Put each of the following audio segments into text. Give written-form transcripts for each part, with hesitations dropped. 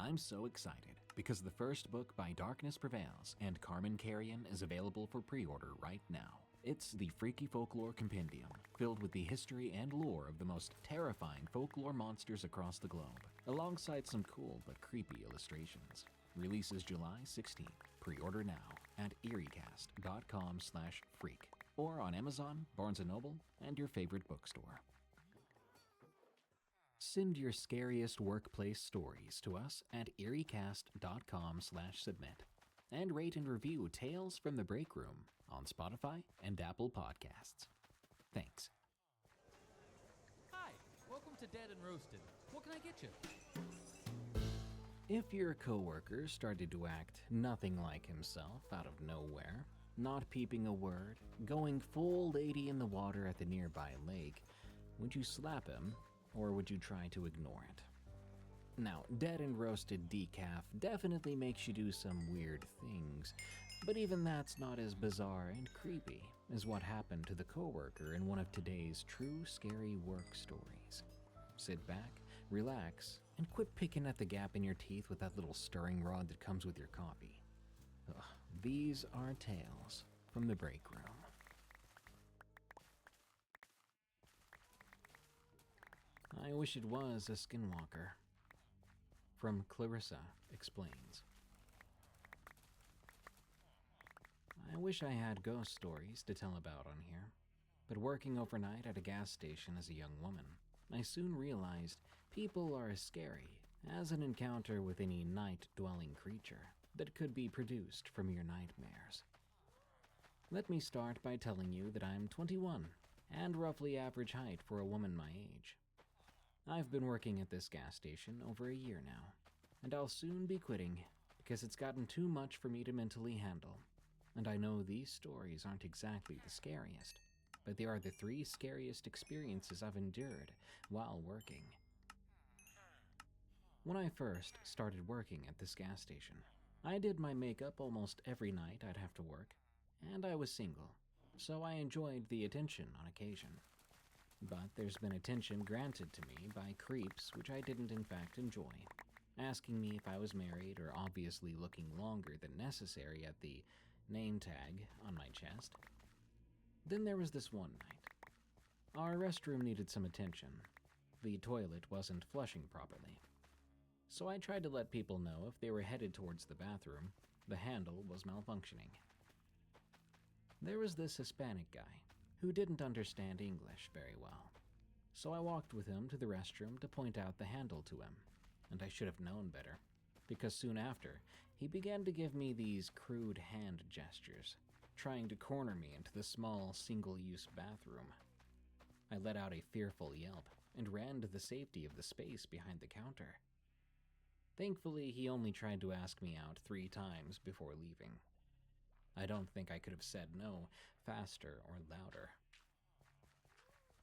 I'm so excited because the first book by Darkness Prevails and Carmen Carrion is available for pre-order right now. It's the Freaky Folklore Compendium, filled with the history and lore of the most terrifying folklore monsters across the globe, alongside some cool but creepy illustrations. Releases July 16th. Pre-order now at eriecast.com/freak or on Amazon, Barnes & Noble, and your favorite bookstore. Send your scariest workplace stories to us at eriecast.com/submit and rate and review Tales from the Break Room on Spotify and Apple Podcasts. Thanks. Hi, welcome to Dead and Roasted. What can I get you? If your coworker started to act nothing like himself out of nowhere, not peeping a word, going full 80 in the water at the nearby lake, would you slap him or would you try to ignore it? Now, Dead and Roasted Decaf definitely makes you do some weird things, but even that's not as bizarre and creepy as what happened to the coworker in one of today's true scary work stories. Sit back, relax, and quit picking at the gap in your teeth with that little stirring rod that comes with your coffee. These are Tales from the Break Room. I wish it was a skinwalker. From Clarissa Explains. I wish I had ghost stories to tell about on here, but working overnight at a gas station as a young woman, I soon realized people are as scary as an encounter with any night-dwelling creature that could be produced from your nightmares. Let me start by telling you that I'm 21 and roughly average height for a woman my age. I've been working at this gas station over a year now, and I'll soon be quitting because it's gotten too much for me to mentally handle. And I know these stories aren't exactly the scariest, but they are the 3 scariest experiences I've endured while working. When I first started working at this gas station, I did my makeup almost every night I'd have to work, and I was single, so I enjoyed the attention on occasion. But there's been attention granted to me by creeps which I didn't in fact enjoy, asking me if I was married or obviously looking longer than necessary at the name tag on my chest. Then there was this one night. Our restroom needed some attention. The toilet wasn't flushing properly. So I tried to let people know if they were headed towards the bathroom, the handle was malfunctioning. There was this Hispanic guy who didn't understand English very well. So I walked with him to the restroom to point out the handle to him, and I should have known better, because soon after, he began to give me these crude hand gestures, trying to corner me into the small single-use bathroom. I let out a fearful yelp and ran to the safety of the space behind the counter. Thankfully, he only tried to ask me out 3 times before leaving. I don't think I could have said no faster or louder.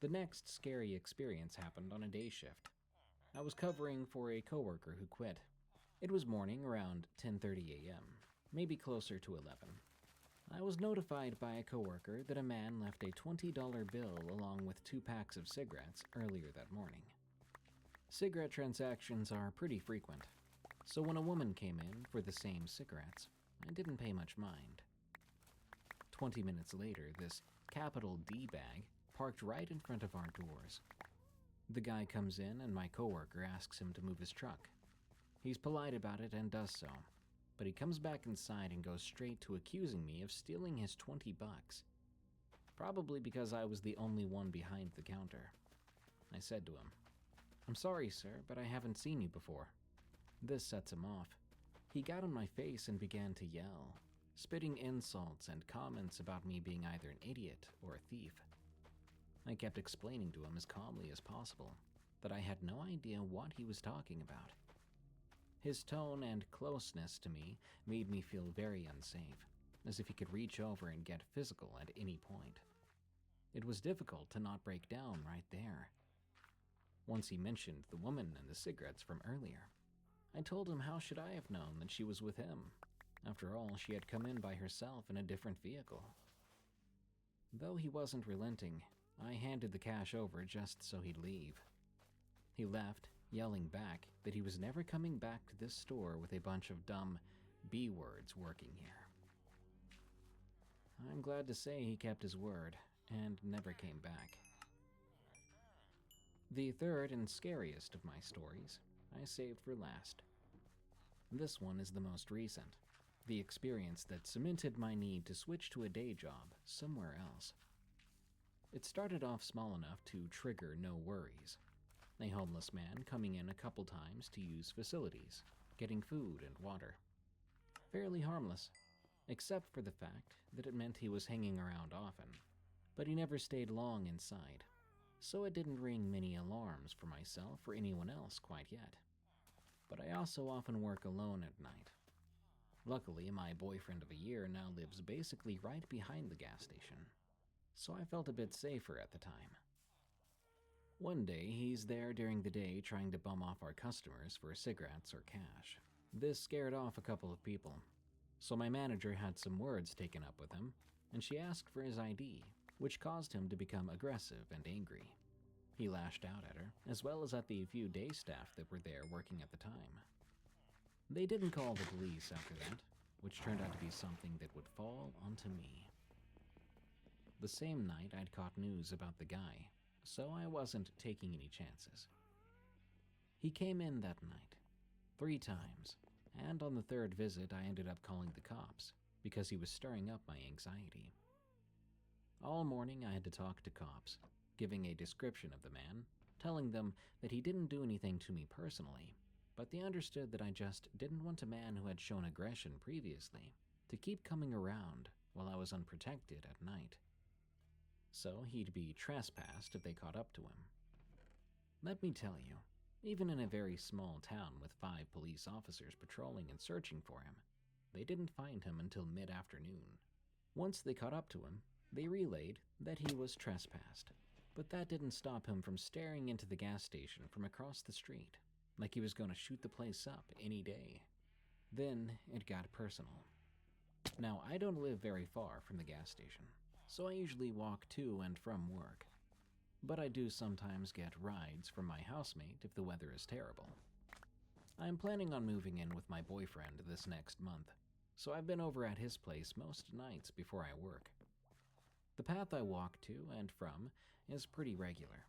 The next scary experience happened on a day shift. I was covering for a coworker who quit. It was morning around 10:30 a.m., maybe closer to 11. I was notified by a coworker that a man left a $20 bill along with 2 packs of cigarettes earlier that morning. Cigarette transactions are pretty frequent, so when a woman came in for the same cigarettes, I didn't pay much mind. 20 minutes later, this capital D bag parked right in front of our doors. The guy comes in and my coworker asks him to move his truck. He's polite about it and does so, but he comes back inside and goes straight to accusing me of stealing his $20. Probably because I was the only one behind the counter. I said to him, "I'm sorry, sir, but I haven't seen you before." This sets him off. He got on my face and began to yell, spitting insults and comments about me being either an idiot or a thief. I kept explaining to him as calmly as possible that I had no idea what he was talking about. His tone and closeness to me made me feel very unsafe, as if he could reach over and get physical at any point. It was difficult to not break down right there. Once he mentioned the woman and the cigarettes from earlier, I told him how should I have known that she was with him. After all, she had come in by herself in a different vehicle. Though he wasn't relenting, I handed the cash over just so he'd leave. He left, yelling back that he was never coming back to this store with a bunch of dumb B words working here. I'm glad to say he kept his word and never came back. The third and scariest of my stories I saved for last. This one is the most recent, the experience that cemented my need to switch to a day job somewhere else. It started off small enough to trigger no worries. A homeless man coming in a couple times to use facilities, getting food and water. Fairly harmless, except for the fact that it meant he was hanging around often, but he never stayed long inside, so it didn't ring many alarms for myself or anyone else quite yet. But I also often work alone at night. Luckily, my boyfriend of a year now lives basically right behind the gas station, so I felt a bit safer at the time. One day, he's there during the day trying to bum off our customers for cigarettes or cash. This scared off a couple of people, so my manager had some words taken up with him, and she asked for his ID, which caused him to become aggressive and angry. He lashed out at her, as well as at the few day staff that were there working at the time. They didn't call the police after that, which turned out to be something that would fall onto me. The same night, I'd caught news about the guy, so I wasn't taking any chances. He came in that night, 3 times, and on the 3rd visit I ended up calling the cops because he was stirring up my anxiety. All morning I had to talk to cops, giving a description of the man, telling them that he didn't do anything to me personally, but they understood that I just didn't want a man who had shown aggression previously to keep coming around while I was unprotected at night. So he'd be trespassed if they caught up to him. Let me tell you, even in a very small town with 5 police officers patrolling and searching for him, they didn't find him until mid-afternoon. Once they caught up to him, they relayed that he was trespassed, but that didn't stop him from staring into the gas station from across the street, like he was going to shoot the place up any day. Then it got personal. Now, I don't live very far from the gas station, so I usually walk to and from work. But I do sometimes get rides from my housemate if the weather is terrible. I'm planning on moving in with my boyfriend this next month, so I've been over at his place most nights before I work. The path I walk to and from is pretty regular.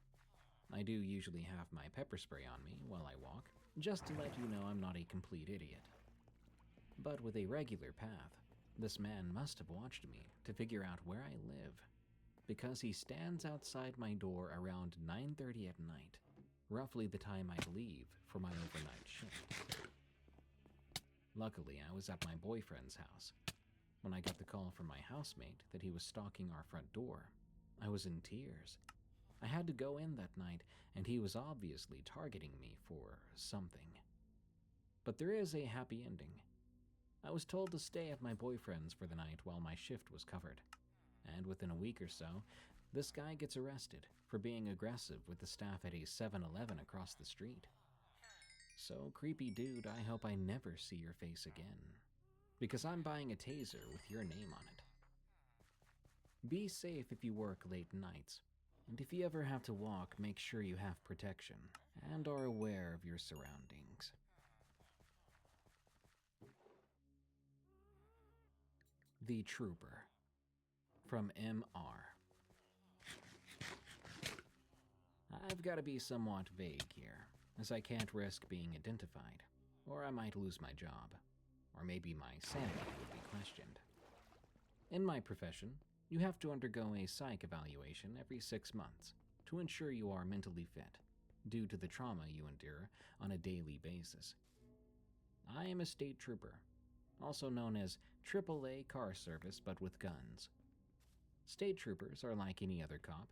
I do usually have my pepper spray on me while I walk, just to let you know I'm not a complete idiot. But with a regular path, this man must have watched me to figure out where I live, because he stands outside my door around 9:30 at night, roughly the time I leave for my overnight shift. Luckily, I was at my boyfriend's house. When I got the call from my housemate that he was stalking our front door, I was in tears. I had to go in that night, and he was obviously targeting me for something. But there is a happy ending. I was told to stay at my boyfriend's for the night while my shift was covered, and within a week or so, this guy gets arrested for being aggressive with the staff at a 7-Eleven across the street. So, creepy dude, I hope I never see your face again, because I'm buying a taser with your name on it. Be safe if you work late nights, and if you ever have to walk, make sure you have protection and are aware of your surroundings. The Trooper, from MR. I've got to be somewhat vague here, as I can't risk being identified, or I might lose my job, or maybe my sanity would be questioned. In my profession, you have to undergo a psych evaluation every 6 months to ensure you are mentally fit, due to the trauma you endure on a daily basis. I am a state trooper, also known as AAA car service but with guns. State troopers are like any other cop,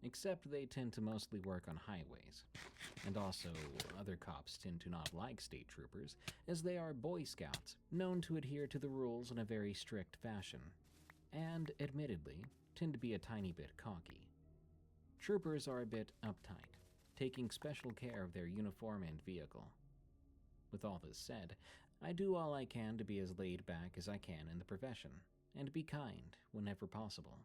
except they tend to mostly work on highways. And also, other cops tend to not like state troopers, as they are Boy Scouts, known to adhere to the rules in a very strict fashion, and, admittedly, tend to be a tiny bit cocky. Troopers are a bit uptight, taking special care of their uniform and vehicle. With all this said, I do all I can to be as laid back as I can in the profession, and be kind whenever possible.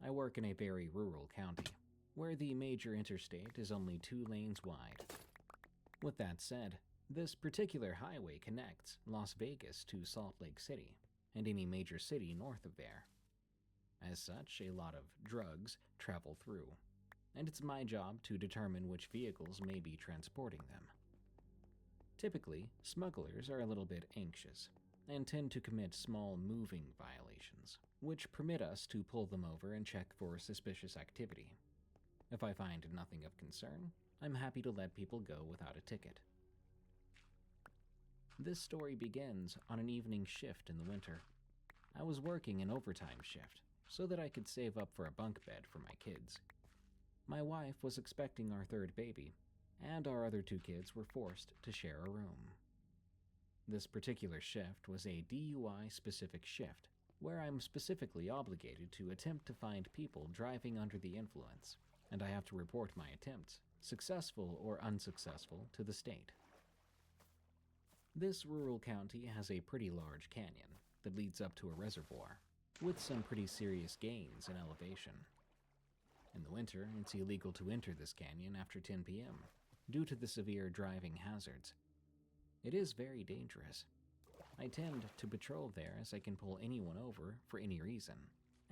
I work in a very rural county, where the major interstate is only 2 lanes wide, With that said, this particular highway connects Las Vegas to Salt Lake City and any major city north of there. As such, a lot of drugs travel through, and it's my job to determine which vehicles may be transporting them. Typically, smugglers are a little bit anxious and tend to commit small moving violations, which permit us to pull them over and check for suspicious activity. If I find nothing of concern, I'm happy to let people go without a ticket. This story begins on an evening shift in the winter. I was working an overtime shift so that I could save up for a bunk bed for my kids. My wife was expecting our third baby, and our other two kids were forced to share a room. This particular shift was a DUI-specific shift, where I'm specifically obligated to attempt to find people driving under the influence, and I have to report my attempts, successful or unsuccessful, to the state. This rural county has a pretty large canyon that leads up to a reservoir, with some pretty serious gains in elevation. In the winter, it's illegal to enter this canyon after 10 p.m. due to the severe driving hazards. It is very dangerous. I tend to patrol there as I can pull anyone over for any reason,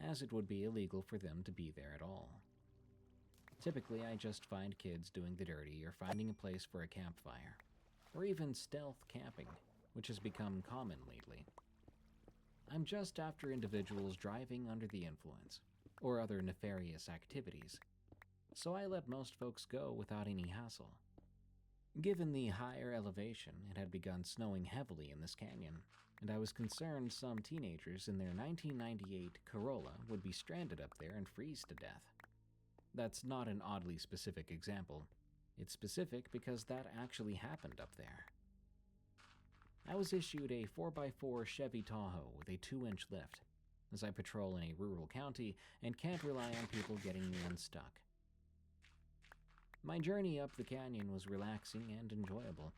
as it would be illegal for them to be there at all. Typically, I just find kids doing the dirty or finding a place for a campfire, or even stealth camping, which has become common lately. I'm just after individuals driving under the influence, or other nefarious activities, so I let most folks go without any hassle. Given the higher elevation, it had begun snowing heavily in this canyon, and I was concerned some teenagers in their 1998 Corolla would be stranded up there and freeze to death. That's not an oddly specific example. It's specific because that actually happened up there. I was issued a 4x4 Chevy Tahoe with a 2-inch lift, as I patrol in a rural county and can't rely on people getting me unstuck. My journey up the canyon was relaxing and enjoyable.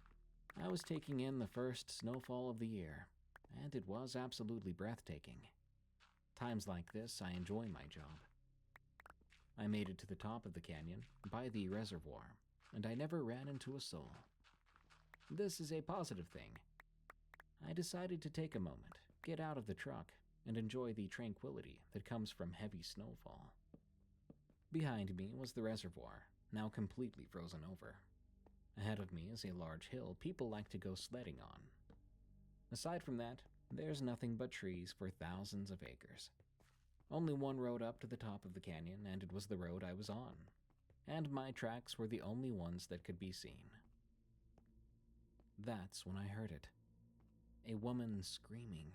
I was taking in the first snowfall of the year, and it was absolutely breathtaking. Times like this, I enjoy my job. I made it to the top of the canyon, by the reservoir, and I never ran into a soul. This is a positive thing. I decided to take a moment, get out of the truck, and enjoy the tranquility that comes from heavy snowfall. Behind me was the reservoir, now completely frozen over. Ahead of me is a large hill people like to go sledding on. Aside from that, there's nothing but trees for thousands of acres. Only one road up to the top of the canyon, and it was the road I was on, and my tracks were the only ones that could be seen. That's when I heard it. A woman screaming.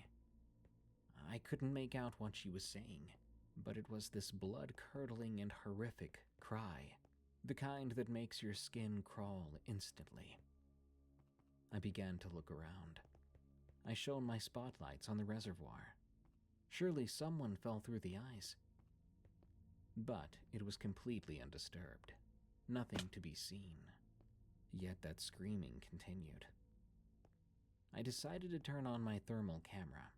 I couldn't make out what she was saying, but it was this blood-curdling and horrific cry, the kind that makes your skin crawl instantly. I began to look around. I shone my spotlights on the reservoir. Surely someone fell through the ice. But it was completely undisturbed. Nothing to be seen. Yet that screaming continued. I decided to turn on my thermal camera.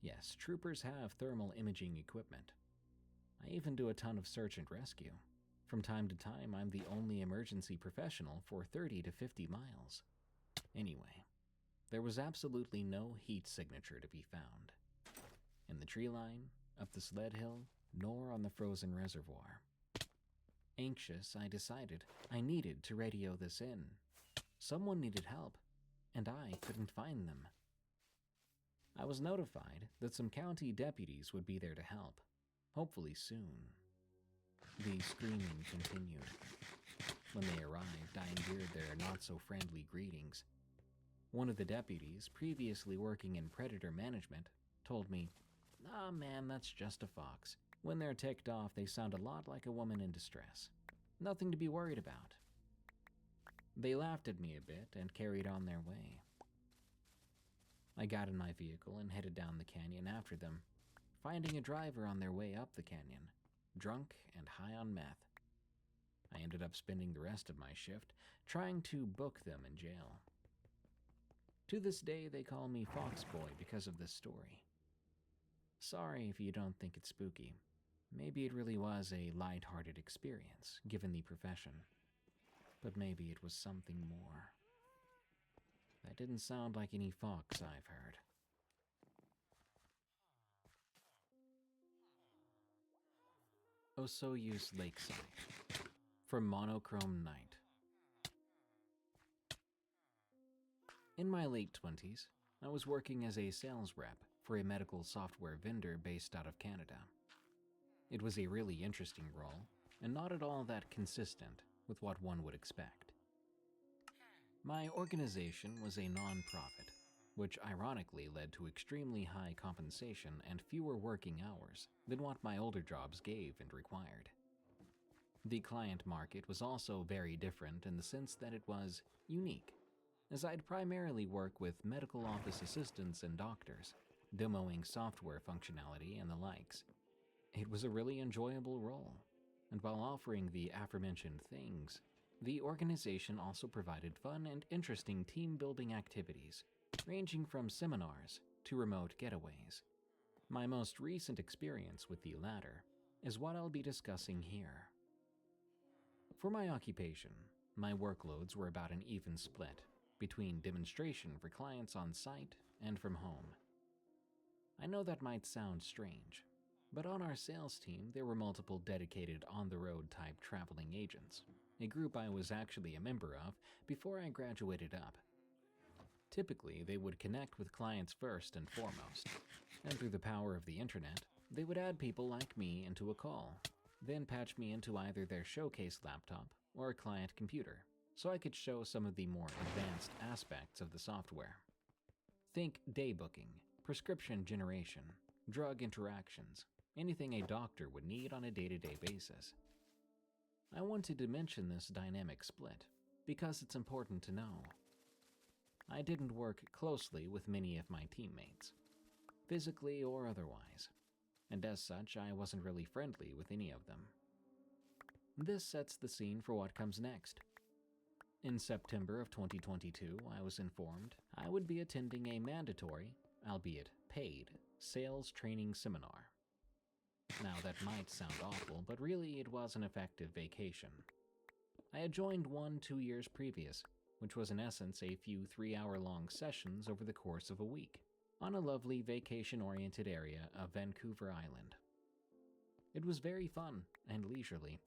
Yes, troopers have thermal imaging equipment. I even do a ton of search and rescue. From time to time, I'm the only emergency professional for 30 to 50 miles. Anyway, there was absolutely no heat signature to be found. In the tree line, up the sled hill, nor on the frozen reservoir. Anxious, I decided I needed to radio this in. Someone needed help, and I couldn't find them. I was notified that some county deputies would be there to help, hopefully soon. The screaming continued. When they arrived, I endured their not-so-friendly greetings. One of the deputies, previously working in predator management, told me, "Ah, man, that's just a fox. When they're ticked off, they sound a lot like a woman in distress. Nothing to be worried about." They laughed at me a bit and carried on their way. I got in my vehicle and headed down the canyon after them, finding a driver on their way up the canyon, drunk and high on meth. I ended up spending the rest of my shift trying to book them in jail. To this day, they call me Fox Boy because of this story. Sorry if you don't think it's spooky. Maybe it really was a light-hearted experience, given the profession. But maybe it was something more. That didn't sound like any fox I've heard. Osoyoos Lakeside from Monochrome Night. In my late 20s, I was working as a sales rep for a medical software vendor based out of Canada. It was a really interesting role, and not at all that consistent with what one would expect. My organization was a non-profit, which ironically led to extremely high compensation and fewer working hours than what my older jobs gave and required. The client market was also very different in the sense that it was unique, as I'd primarily work with medical office assistants and doctors, demoing software functionality and the likes. It was a really enjoyable role, and while offering the aforementioned things, the organization also provided fun and interesting team-building activities, ranging from seminars to remote getaways. My most recent experience with the latter is what I'll be discussing here. For my occupation, my workloads were about an even split between demonstration for clients on site and from home. I know that might sound strange, but on our sales team there were multiple dedicated on-the-road type traveling agents, a group I was actually a member of before I graduated up. Typically, they would connect with clients first and foremost, and through the power of the internet, they would add people like me into a call, then patch me into either their showcase laptop or a client computer, so I could show some of the more advanced aspects of the software. Think day booking, prescription generation, drug interactions, anything a doctor would need on a day-to-day basis. I wanted to mention this dynamic split because it's important to know. I didn't work closely with many of my teammates, physically or otherwise, and as such I wasn't really friendly with any of them. This sets the scene for what comes next. In September of 2022, I was informed I would be attending a mandatory, albeit paid, sales training seminar. Now that might sound awful, but really it was an effective vacation. I had joined one 2 years previous, which was in essence a few 3-hour-long sessions over the course of a week, on a lovely vacation-oriented area of Vancouver Island. It was very fun and leisurely,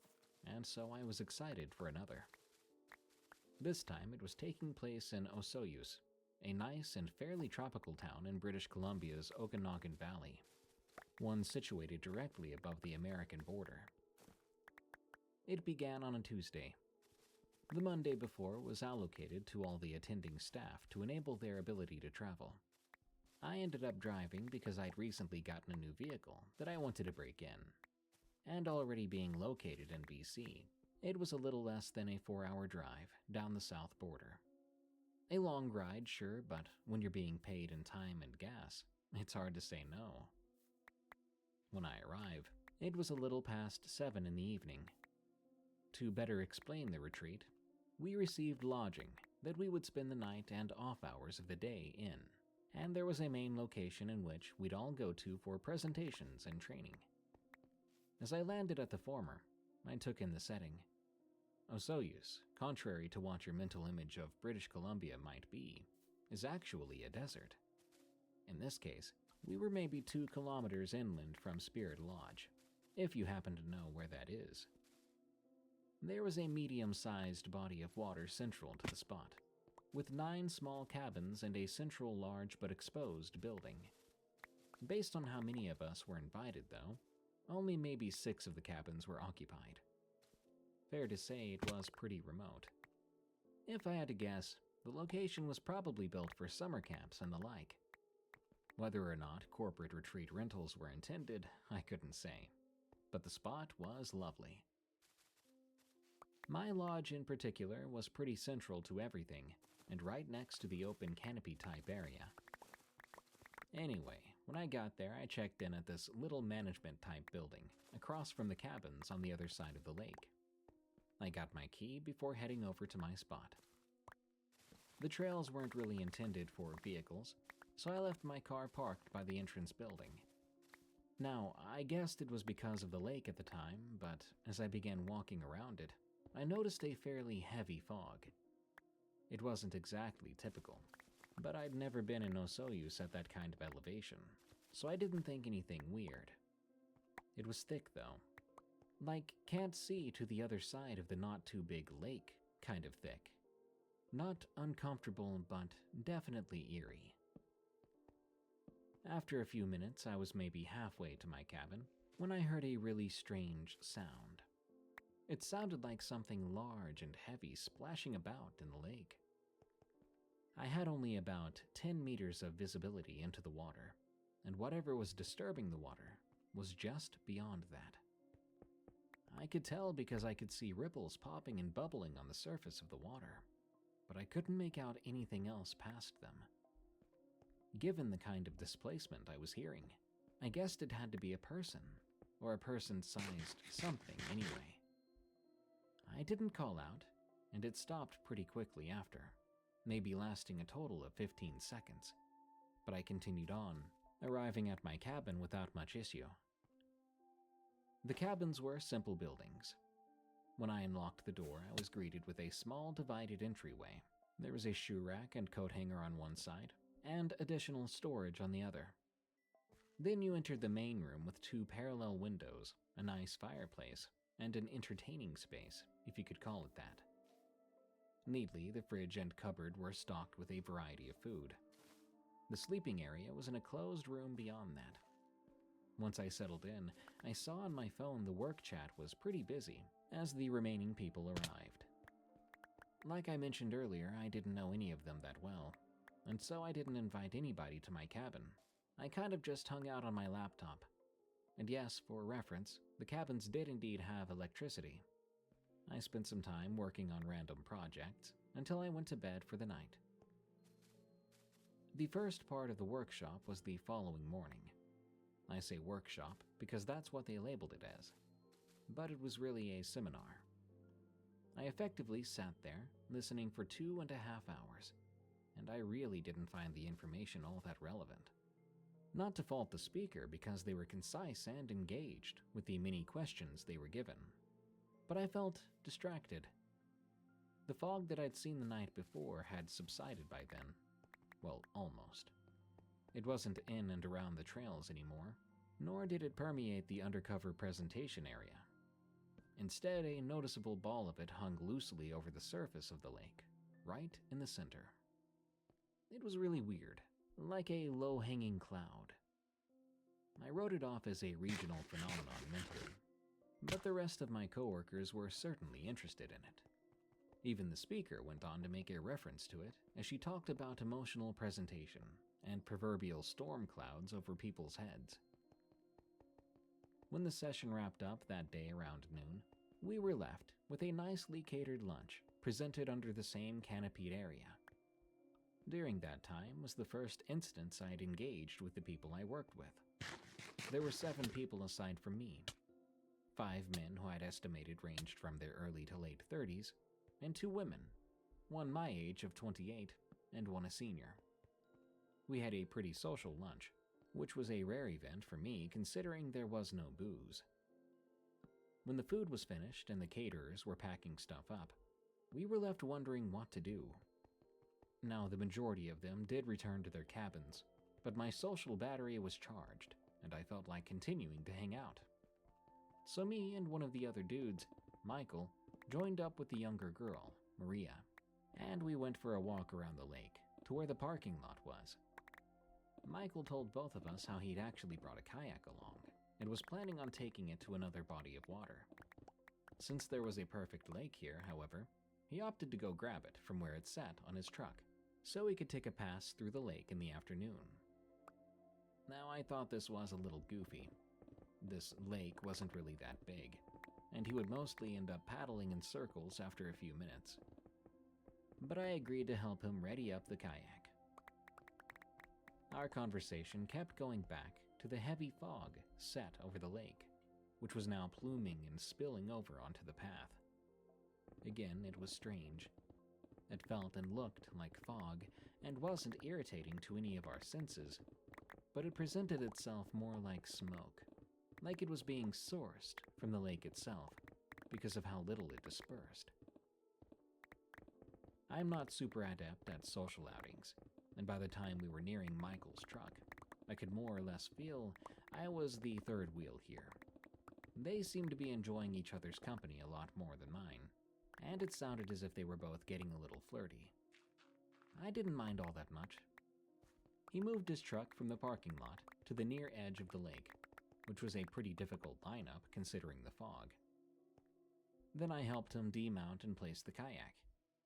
and so I was excited for another. This time it was taking place in Osoyoos, a nice and fairly tropical town in British Columbia's Okanagan Valley, one situated directly above the American border. It began on a Tuesday. The Monday before was allocated to all the attending staff to enable their ability to travel. I ended up driving because I'd recently gotten a new vehicle that I wanted to break in. And already being located in BC, it was a little less than a 4-hour drive down the south border. A long ride, sure, but when you're being paid in time and gas, it's hard to say no. When I arrived, it was a little past 7 in the evening. To better explain the retreat, we received lodging that we would spend the night and off hours of the day in, and there was a main location in which we'd all go to for presentations and training. As I landed at the former, I took in the setting. Osoyoos, contrary to what your mental image of British Columbia might be, is actually a desert. In this case, we were maybe 2 kilometers inland from Spirit Lodge, if you happen to know where that is. There was a medium-sized body of water central to the spot, with 9 small cabins and a central large but exposed building. Based on how many of us were invited, though, only maybe 6 of the cabins were occupied. Fair to say it was pretty remote. If I had to guess, the location was probably built for summer camps and the like. Whether or not corporate retreat rentals were intended, I couldn't say, but the spot was lovely. My lodge in particular was pretty central to everything, and right next to the open canopy-type area. Anyway, when I got there, I checked in at this little management-type building, across from the cabins on the other side of the lake. I got my key before heading over to my spot. The trails weren't really intended for vehicles, so I left my car parked by the entrance building. Now, I guessed it was because of the lake at the time, but as I began walking around it, I noticed a fairly heavy fog. It wasn't exactly typical, but I'd never been in Osoyoos at that kind of elevation, so I didn't think anything weird. It was thick though. Like, can't see to the other side of the not-too-big lake kind of thick. Not uncomfortable, but definitely eerie. After a few minutes, I was maybe halfway to my cabin when I heard a really strange sound. It sounded like something large and heavy splashing about in the lake. I had only about 10 meters of visibility into the water, and whatever was disturbing the water was just beyond that. I could tell because I could see ripples popping and bubbling on the surface of the water, but I couldn't make out anything else past them. Given the kind of displacement I was hearing, I guessed it had to be a person, or a person-sized something anyway. I didn't call out, and it stopped pretty quickly after, maybe lasting a total of 15 seconds, but I continued on, arriving at my cabin without much issue. The cabins were simple buildings. When I unlocked the door, I was greeted with a small divided entryway. There was a shoe rack and coat hanger on one side, and additional storage on the other. Then you entered the main room with 2 parallel windows, a nice fireplace, and an entertaining space, if you could call it that. Neatly, the fridge and cupboard were stocked with a variety of food. The sleeping area was in a closed room beyond that. Once I settled in, I saw on my phone the work chat was pretty busy as the remaining people arrived. Like I mentioned earlier, I didn't know any of them that well, and so I didn't invite anybody to my cabin. I kind of just hung out on my laptop. And yes, for reference, the cabins did indeed have electricity. I spent some time working on random projects until I went to bed for the night. The first part of the workshop was the following morning. I say workshop because that's what they labeled it as, but it was really a seminar. I effectively sat there, listening for 2.5 hours, and I really didn't find the information all that relevant. Not to fault the speaker because they were concise and engaged with the many questions they were given, but I felt distracted. The fog that I'd seen the night before had subsided by then. Well, almost. It wasn't in and around the trails anymore, nor did it permeate the undercover presentation area. Instead, a noticeable ball of it hung loosely over the surface of the lake, right in the center. It was really weird, like a low-hanging cloud. I wrote it off as a regional phenomenon mentally, but the rest of my coworkers were certainly interested in it. Even the speaker went on to make a reference to it as she talked about emotional presentation and proverbial storm clouds over people's heads. When the session wrapped up that day around noon, we were left with a nicely catered lunch presented under the same canopied area. During that time was the first instance I'd engaged with the people I worked with. There were 7 people aside from me. 5 men who I'd estimated ranged from their early to late 30s, and 2 women, one my age of 28 and one a senior. We had a pretty social lunch, which was a rare event for me considering there was no booze. When the food was finished and the caterers were packing stuff up, we were left wondering what to do. Now, the majority of them did return to their cabins, but my social battery was charged, and I felt like continuing to hang out. So me and one of the other dudes, Michael, joined up with the younger girl, Maria, and we went for a walk around the lake to where the parking lot was. Michael told both of us how he'd actually brought a kayak along and was planning on taking it to another body of water. Since there was a perfect lake here, however, he opted to go grab it from where it sat on his truck, so he could take a pass through the lake in the afternoon. Now, I thought this was a little goofy. This lake wasn't really that big, and he would mostly end up paddling in circles after a few minutes. But I agreed to help him ready up the kayak. Our conversation kept going back to the heavy fog set over the lake, which was now pluming and spilling over onto the path. Again, it was strange. It felt and looked like fog and wasn't irritating to any of our senses, but it presented itself more like smoke, like it was being sourced from the lake itself. because of how little it dispersed. I'm not super adept at social outings, and by the time we were nearing Michael's truck, I could more or less feel I was the third wheel here. They seemed to be enjoying each other's company a lot more than mine, and it sounded as if they were both getting a little flirty. I didn't mind all that much. He moved his truck from the parking lot to the near edge of the lake, which was a pretty difficult lineup considering the fog. Then I helped him demount and place the kayak,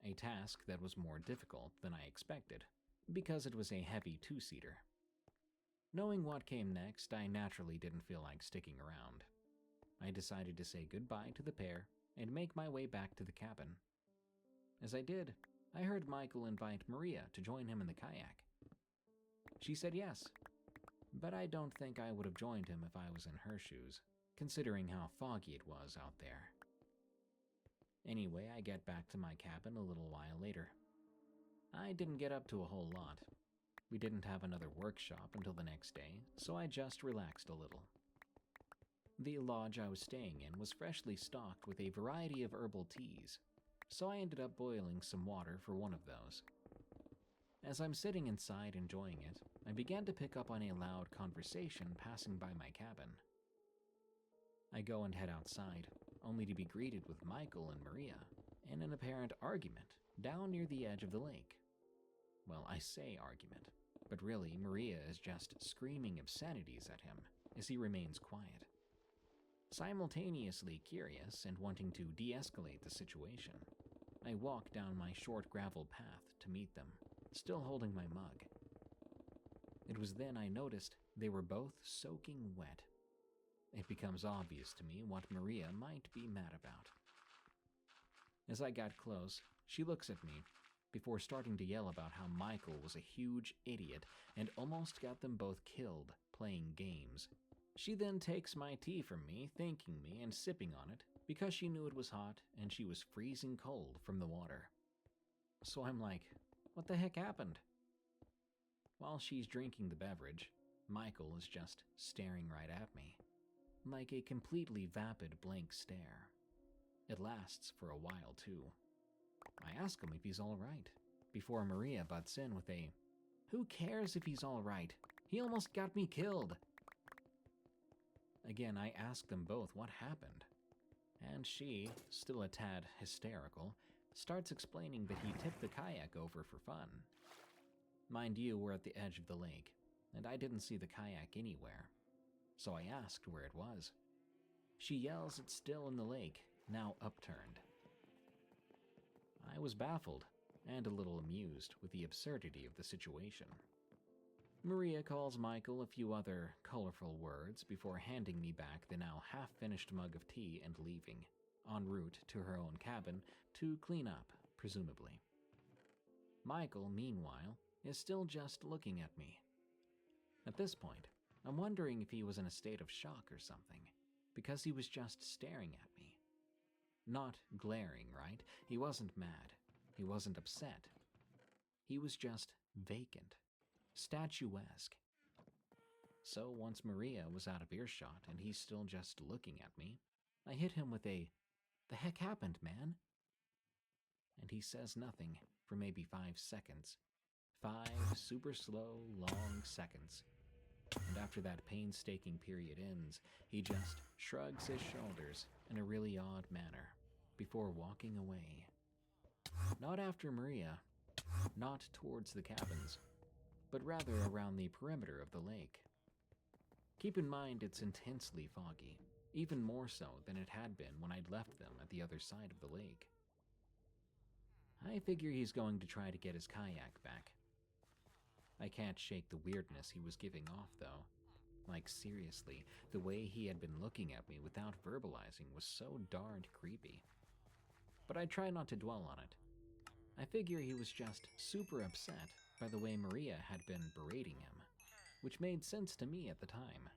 a task that was more difficult than I expected, because it was a heavy two-seater. Knowing what came next, I naturally didn't feel like sticking around. I decided to say goodbye to the pair and make my way back to the cabin. As I did, I heard Michael invite Maria to join him in the kayak. She said yes, but I don't think I would have joined him if I was in her shoes, considering how foggy it was out there. Anyway, I get back to my cabin a little while later. I didn't get up to a whole lot. We didn't have another workshop until the next day, so I just relaxed a little. The lodge I was staying in was freshly stocked with a variety of herbal teas, so I ended up boiling some water for one of those. As I'm sitting inside enjoying it, I began to pick up on a loud conversation passing by my cabin. I go and head outside, only to be greeted with Michael and Maria in an apparent argument down near the edge of the lake. Well, I say argument, but really Maria is just screaming obscenities at him as he remains quiet. Simultaneously curious and wanting to de-escalate the situation, I walk down my short gravel path to meet them, still holding my mug. It was then I noticed they were both soaking wet. It becomes obvious to me what Maria might be mad about. As I got close, she looks at me before starting to yell about how Michael was a huge idiot and almost got them both killed playing games. She then takes my tea from me, thanking me and sipping on it because she knew it was hot and she was freezing cold from the water. So I'm like, what the heck happened? While she's drinking the beverage, Michael is just staring right at me, like a completely vapid blank stare. It lasts for a while too. I ask him if he's all right, before Maria butts in with a, "Who cares if he's all right? He almost got me killed." Again, I ask them both what happened, and she, still a tad hysterical, starts explaining that he tipped the kayak over for fun. Mind you, we're at the edge of the lake, and I didn't see the kayak anywhere, so I asked where it was. She yells it's still in the lake, now upturned. I was baffled and a little amused with the absurdity of the situation. Maria calls Michael a few other colorful words before handing me back the now half-finished mug of tea and leaving, en route to her own cabin to clean up, presumably. Michael, meanwhile, is still just looking at me. At this point, I'm wondering if he was in a state of shock or something, because he was just staring at me. Not glaring, right? He wasn't mad. He wasn't upset. He was just vacant, statuesque. So once Maria was out of earshot and he's still just looking at me, I hit him with a, "The heck happened, man?" And he says nothing for maybe 5 seconds. 5 super slow, long seconds. And after that painstaking period ends, he just shrugs his shoulders in a really odd manner before walking away. Not after Maria, not towards the cabins, but rather around the perimeter of the lake. Keep in mind it's intensely foggy, even more so than it had been when I'd left them at the other side of the lake. I figure he's going to try to get his kayak back. I can't shake the weirdness he was giving off, though. Like, seriously, the way he had been looking at me without verbalizing was so darned creepy. But I try not to dwell on it. I figure he was just super upset by the way Maria had been berating him, which made sense to me at the time.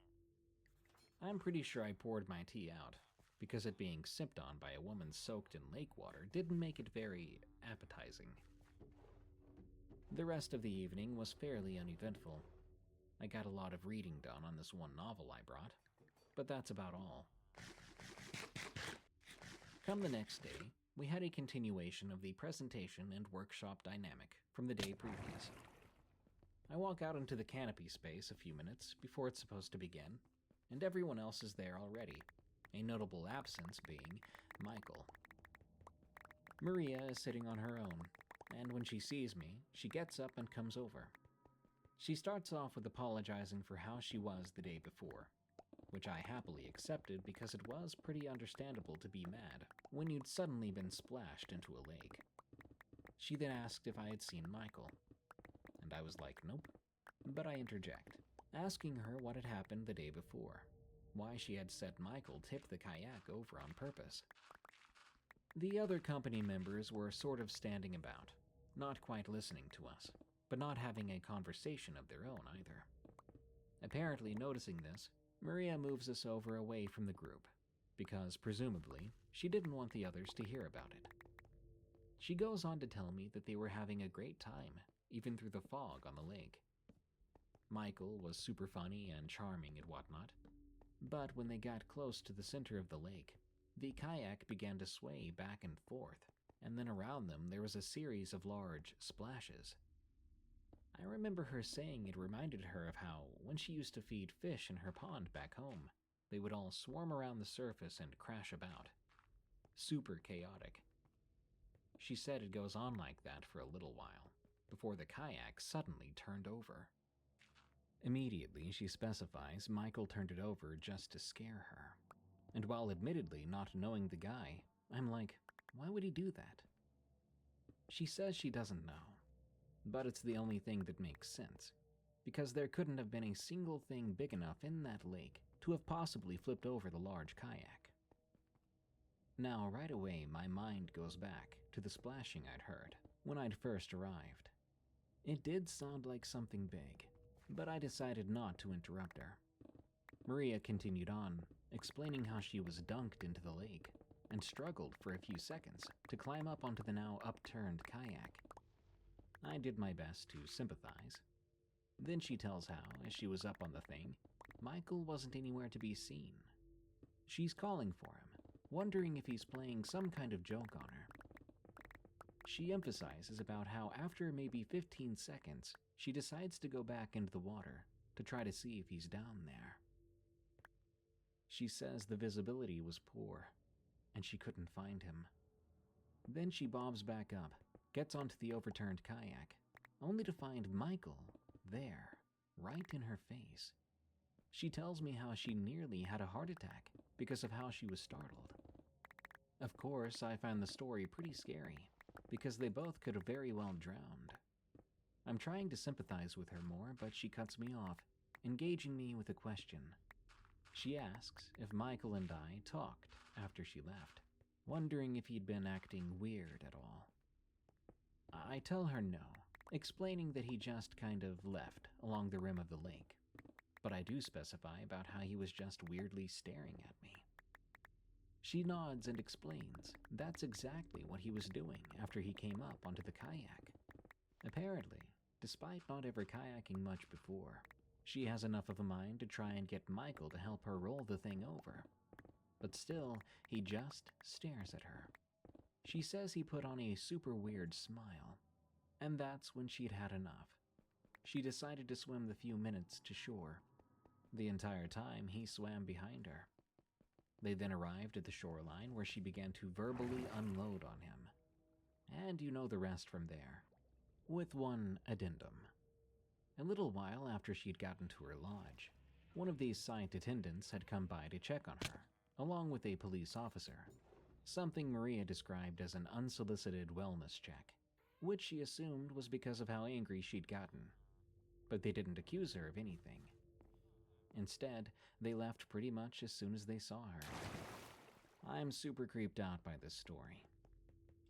I'm pretty sure I poured my tea out, because it being sipped on by a woman soaked in lake water didn't make it very appetizing. The rest of the evening was fairly uneventful. I got a lot of reading done on this one novel I brought, but that's about all. Come the next day, we had a continuation of the presentation and workshop dynamic from the day previous. I walk out into the canopy space a few minutes before it's supposed to begin, and everyone else is there already, a notable absence being Michael. Maria is sitting on her own, and when she sees me, she gets up and comes over. She starts off with apologizing for how she was the day before, which I happily accepted because it was pretty understandable to be mad when you'd suddenly been splashed into a lake. She then asked if I had seen Michael, and I was like, nope, but I interject, asking her what had happened the day before, why she had said Michael tipped the kayak over on purpose. The other company members were sort of standing about, not quite listening to us, but not having a conversation of their own either. Apparently noticing this, Maria moves us over away from the group, because presumably she didn't want the others to hear about it. She goes on to tell me that they were having a great time, even through the fog on the lake. Michael was super funny and charming and whatnot, but when they got close to the center of the lake, the kayak began to sway back and forth, and then around them there was a series of large splashes. I remember her saying it reminded her of how, when she used to feed fish in her pond back home, they would all swarm around the surface and crash about. Super chaotic. She said it goes on like that for a little while, before the kayak suddenly turned over. Immediately, she specifies Michael turned it over just to scare her. And while admittedly not knowing the guy, I'm like, why would he do that? She says she doesn't know, but it's the only thing that makes sense, because there couldn't have been a single thing big enough in that lake to have possibly flipped over the large kayak. Now, right away, my mind goes back to the splashing I'd heard when I'd first arrived. It did sound like something big, but I decided not to interrupt her. Maria continued on, explaining how she was dunked into the lake and struggled for a few seconds to climb up onto the now upturned kayak. I did my best to sympathize. Then she tells how, as she was up on the thing, Michael wasn't anywhere to be seen. She's calling for him, wondering if he's playing some kind of joke on her. She emphasizes about how after maybe 15 seconds, she decides to go back into the water to try to see if he's down there. She says the visibility was poor, and she couldn't find him. Then she bobs back up, gets onto the overturned kayak, only to find Michael there, right in her face. She tells me how she nearly had a heart attack because of how she was startled. Of course, I find the story pretty scary, because they both could have very well drowned. I'm trying to sympathize with her more, but she cuts me off, engaging me with a question. She asks if Michael and I talked after she left, wondering if he'd been acting weird at all. I tell her no, explaining that he just kind of left along the rim of the lake, but I do specify about how he was just weirdly staring at me. She nods and explains that's exactly what he was doing after he came up onto the kayak. Apparently, despite not ever kayaking much before, she has enough of a mind to try and get Michael to help her roll the thing over. But still, he just stares at her. She says he put on a super weird smile, and that's when she'd had enough. She decided to swim the few minutes to shore. The entire time, he swam behind her. They then arrived at the shoreline where she began to verbally unload on him. And you know the rest from there, with one addendum. A little while after she'd gotten to her lodge, one of these site attendants had come by to check on her, along with a police officer, something Maria described as an unsolicited wellness check, which she assumed was because of how angry she'd gotten. But they didn't accuse her of anything. Instead, they left pretty much as soon as they saw her. I'm super creeped out by this story.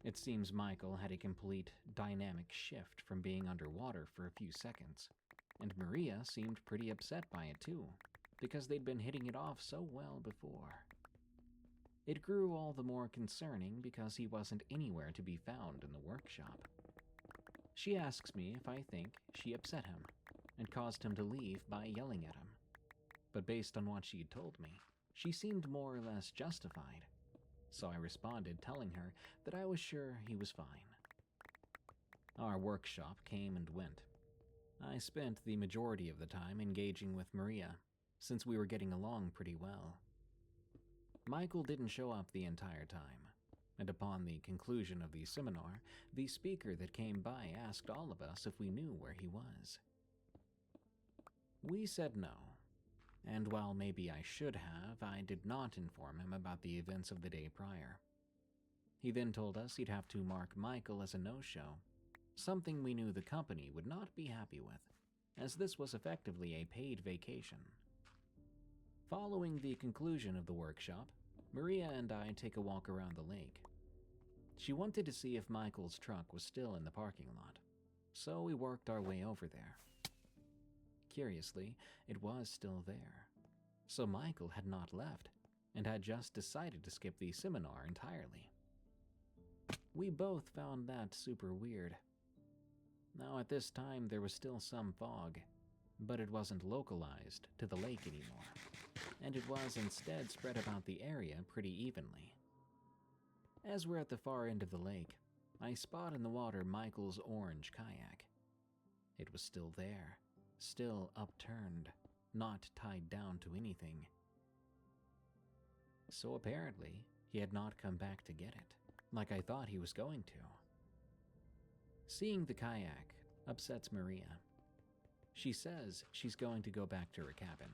It seems Michael had a complete dynamic shift from being underwater for a few seconds, and Maria seemed pretty upset by it too, because they'd been hitting it off so well before. It grew all the more concerning because he wasn't anywhere to be found in the workshop. She asks me if I think she upset him and caused him to leave by yelling at him. But based on what she'd told me, she seemed more or less justified. so I responded telling her that I was sure he was fine. Our workshop came and went. I spent the majority of the time engaging with Maria, since we were getting along pretty well. Michael didn't show up the entire time, and upon the conclusion of the seminar, the speaker that came by asked all of us if we knew where he was. We said no, and while maybe I should have, I did not inform him about the events of the day prior. He then told us he'd have to mark Michael as a no-show, something we knew the company would not be happy with, as this was effectively a paid vacation. Following the conclusion of the workshop, Maria and I take a walk around the lake. She wanted to see if Michael's truck was still in the parking lot, so we worked our way over there. Curiously, it was still there, so Michael had not left and had just decided to skip the seminar entirely. We both found that super weird. Now at this time there was still some fog, but it wasn't localized to the lake anymore, and it was instead spread about the area pretty evenly. As we're at the far end of the lake, I spot in the water Michael's orange kayak. It was still there, still upturned, not tied down to anything. So apparently, he had not come back to get it, like I thought he was going to. Seeing the kayak upsets Maria. She says she's going to go back to her cabin.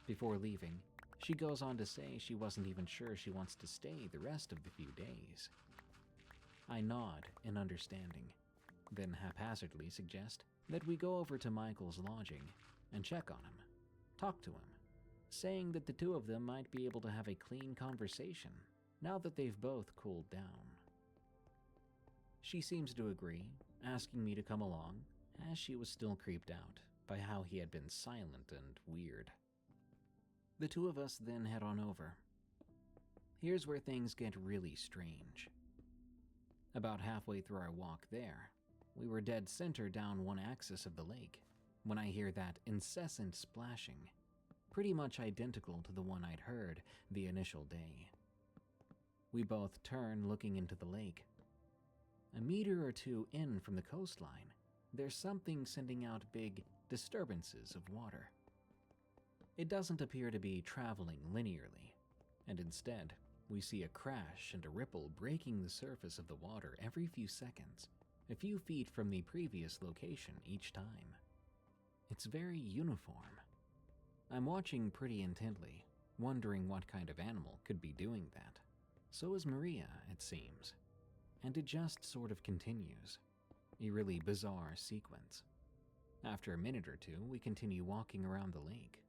Before leaving, she goes on to say she wasn't even sure she wants to stay the rest of the few days. I nod in understanding, then haphazardly suggest that we go over to Michael's lodging and check on him, talk to him, saying that the two of them might be able to have a clean conversation now that they've both cooled down. She seems to agree, asking me to come along, as she was still creeped out by how he had been silent and weird. The two of us then head on over. Here's where things get really strange. About halfway through our walk there, we were dead center down one axis of the lake when I hear that incessant splashing, pretty much identical to the one I'd heard the initial day. We both turn looking into the lake. A meter or two in from the coastline, there's something sending out big disturbances of water. It doesn't appear to be traveling linearly, and instead, we see a crash and a ripple breaking the surface of the water every few seconds, a few feet from the previous location each time. It's very uniform. I'm watching pretty intently, wondering what kind of animal could be doing that. So is Maria, it seems. And it just sort of continues. A really bizarre sequence. After a minute or two, we continue walking around the lake.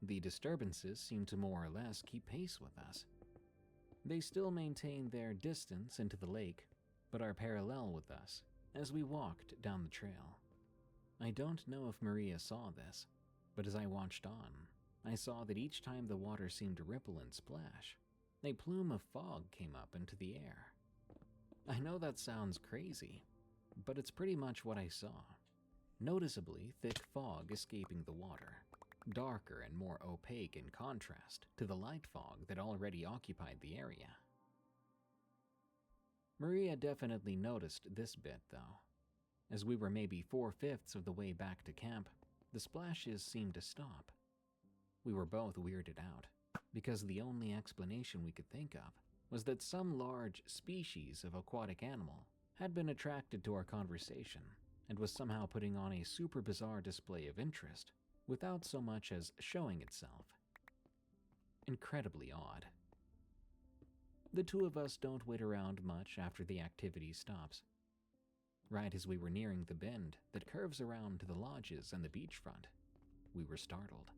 The disturbances seem to more or less keep pace with us. They still maintain their distance into the lake, but are parallel with us as we walked down the trail. I don't know if Maria saw this, but as I watched on, I saw that each time the water seemed to ripple and splash, a plume of fog came up into the air. I know that sounds crazy, but it's pretty much what I saw. Noticeably thick fog escaping the water, darker and more opaque in contrast to the light fog that already occupied the area. Maria definitely noticed this bit, though. As we were maybe 4/5 of the way back to camp, the splashes seemed to stop. We were both weirded out, because the only explanation we could think of was that some large species of aquatic animal had been attracted to our conversation and was somehow putting on a super bizarre display of interest without so much as showing itself. Incredibly odd. The two of us don't wait around much after the activity stops. Right as we were nearing the bend that curves around to the lodges and the beachfront, we were startled.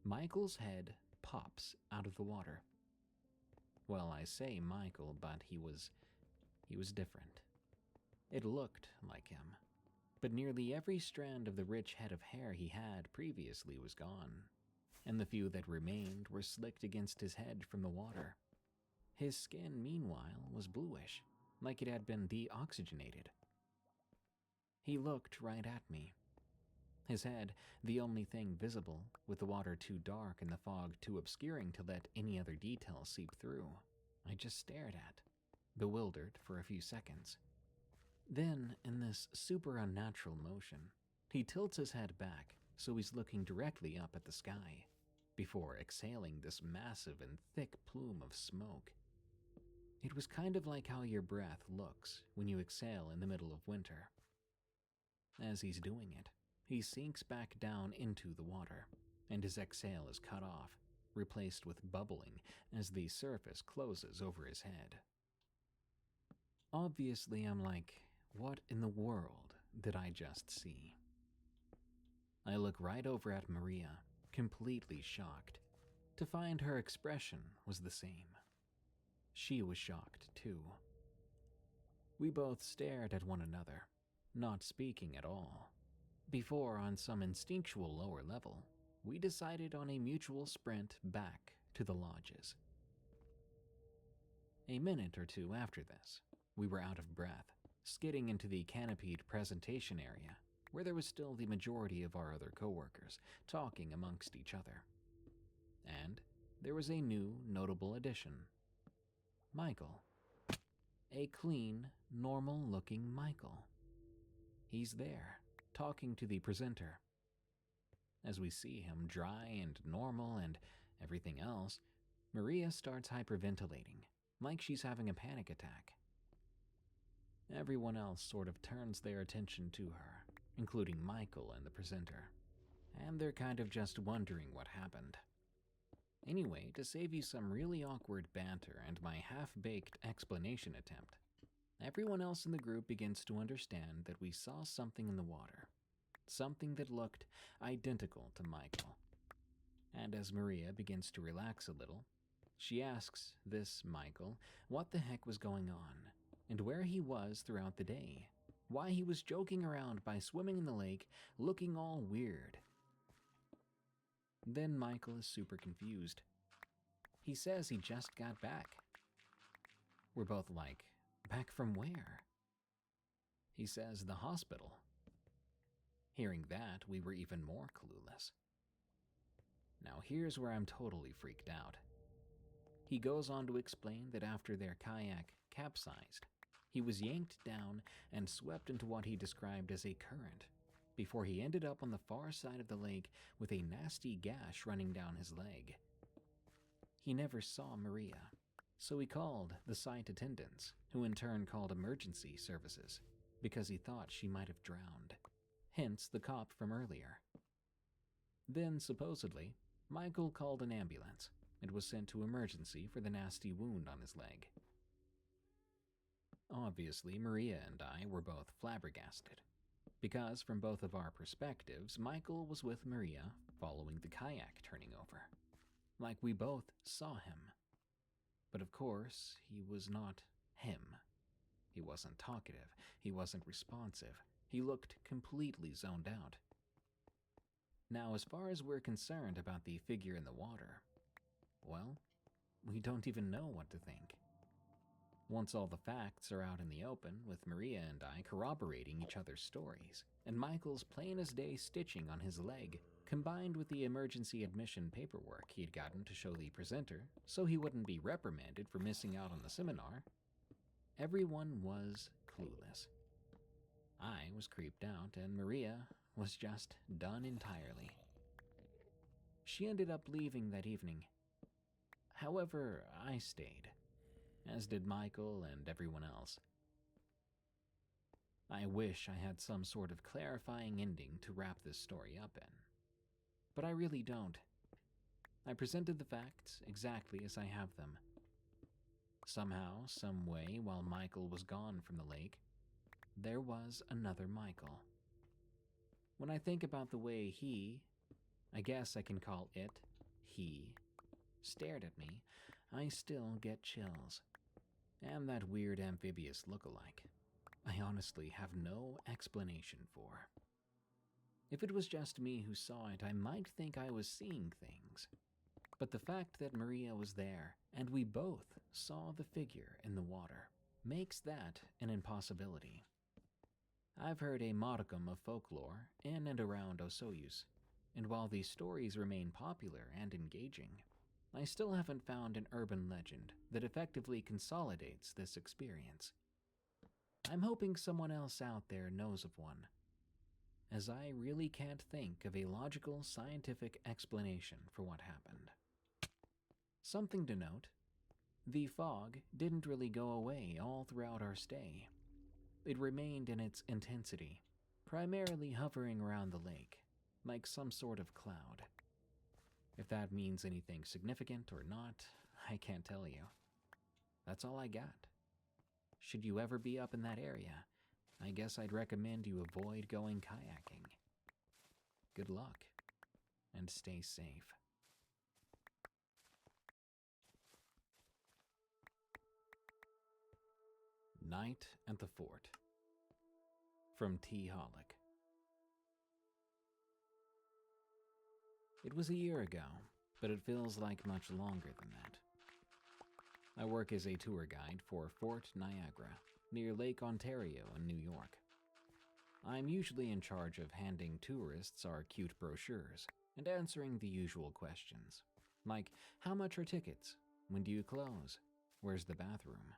Michael's head pops out of the water. Well, I say Michael, but he was different. It looked like him, but nearly every strand of the rich head of hair he had previously was gone, and the few that remained were slicked against his head from the water. His skin, meanwhile, was bluish, like it had been deoxygenated. He looked right at me. his head the only thing visible, with the water too dark and the fog too obscuring to let any other details seep through. I just stared at, bewildered for a few seconds. Then, in this super unnatural motion, he tilts his head back so he's looking directly up at the sky, before exhaling this massive and thick plume of smoke. It was kind of like how your breath looks when you exhale in the middle of winter. As he's doing it, he sinks back down into the water, and his exhale is cut off, replaced with bubbling as the surface closes over his head. Obviously, I'm like, what in the world did I just see? I look right over at Maria, completely shocked, to find her expression was the same. She was shocked too. We both stared at one another, not speaking at all, before, on some instinctual lower level, we decided on a mutual sprint back to the lodges. A minute or two after this, we were out of breath, skidding into the canopied presentation area, where there was still the majority of our other coworkers talking amongst each other. And there was a new, notable addition. Michael. A clean, normal-looking Michael. He's there, talking to the presenter. As we see him dry and normal and everything else, Maria starts hyperventilating, like she's having a panic attack. Everyone else sort of turns their attention to her, including Michael and the presenter, and they're kind of just wondering what happened. Anyway, to save you some really awkward banter and my half-baked explanation attempt, everyone else in the group begins to understand that we saw something in the water, something that looked identical to Michael. And as Maria begins to relax a little, she asks this Michael what the heck was going on, and where he was throughout the day, why he was joking around by swimming in the lake, looking all weird. Then Michael is super confused. He says he just got back. We're both like, back from where? He says the hospital. Hearing that, we were even more clueless. Now here's where I'm totally freaked out. He goes on to explain that after their kayak capsized, he was yanked down and swept into what he described as a current, before he ended up on the far side of the lake with a nasty gash running down his leg. He never saw Maria, so he called the site attendants, who in turn called emergency services, because he thought she might have drowned, hence the cop from earlier. Then, supposedly, Michael called an ambulance and was sent to emergency for the nasty wound on his leg. Obviously, Maria and I were both flabbergasted, because from both of our perspectives, Michael was with Maria following the kayak turning over, like we both saw him. But of course, he was not him. He wasn't talkative, he wasn't responsive, he looked completely zoned out. Now, as far as we're concerned about the figure in the water, well, we don't even know what to think. Once all the facts are out in the open, with Maria and I corroborating each other's stories, and Michael's plain-as-day stitching on his leg, combined with the emergency admission paperwork he had gotten to show the presenter so he wouldn't be reprimanded for missing out on the seminar, everyone was clueless. I was creeped out, and Maria was just done entirely. She ended up leaving that evening. However, I stayed, as did Michael and everyone else. I wish I had some sort of clarifying ending to wrap this story up in, but I really don't. I presented the facts exactly as I have them. Somehow, some way, while Michael was gone from the lake, there was another Michael. When I think about the way he, I guess I can call it he, stared at me, I still get chills. And that weird amphibious look-alike, I honestly have no explanation for. If it was just me who saw it, I might think I was seeing things. But the fact that Maria was there, and we both saw the figure in the water, makes that an impossibility. I've heard a modicum of folklore in and around Osoyus, and while these stories remain popular and engaging, I still haven't found an urban legend that effectively consolidates this experience. I'm hoping someone else out there knows of one, as I really can't think of a logical scientific explanation for what happened. Something to note, the fog didn't really go away all throughout our stay. It remained in its intensity, primarily hovering around the lake, like some sort of cloud. If that means anything significant or not, I can't tell you. That's all I got. Should you ever be up in that area, I guess I'd recommend you avoid going kayaking. Good luck, and stay safe. Night at the Fort. From T. Hollick. It was a year ago, but it feels like much longer than that. I work as a tour guide for Fort Niagara, near Lake Ontario in New York. I'm usually in charge of handing tourists our cute brochures and answering the usual questions, like how much are tickets, when do you close, where's the bathroom?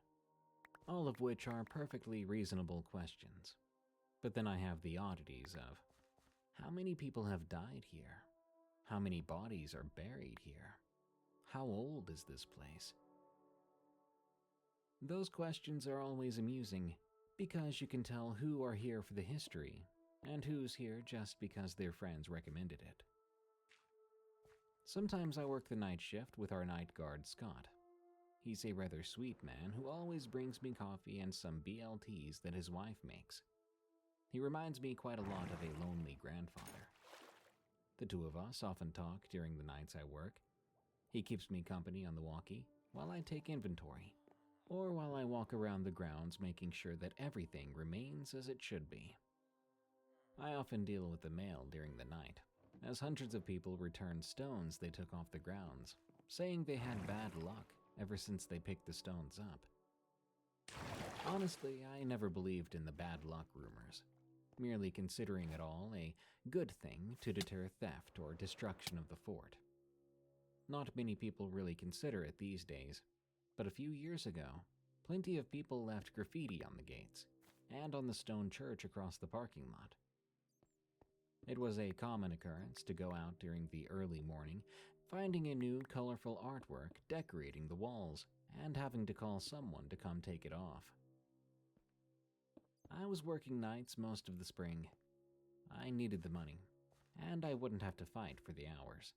All of which are perfectly reasonable questions. But then I have the oddities of, how many people have died here? How many bodies are buried here? How old is this place? Those questions are always amusing, because you can tell who are here for the history, and who's here just because their friends recommended it. Sometimes I work the night shift with our night guard, Scott. He's a rather sweet man who always brings me coffee and some BLTs that his wife makes. He reminds me quite a lot of a lonely grandfather. The two of us often talk during the nights I work. He keeps me company on the walkie while I take inventory, or while I walk around the grounds making sure that everything remains as it should be. I often deal with the mail during the night, as hundreds of people return stones they took off the grounds, saying they had bad luck ever since they picked the stones up. Honestly, I never believed in the bad luck rumors, merely considering it all a good thing to deter theft or destruction of the fort. Not many people really consider it these days, but a few years ago, plenty of people left graffiti on the gates and on the stone church across the parking lot. It was a common occurrence to go out during the early morning, finding a new colorful artwork decorating the walls and having to call someone to come take it off. I was working nights most of the spring. I needed the money, and I wouldn't have to fight for the hours.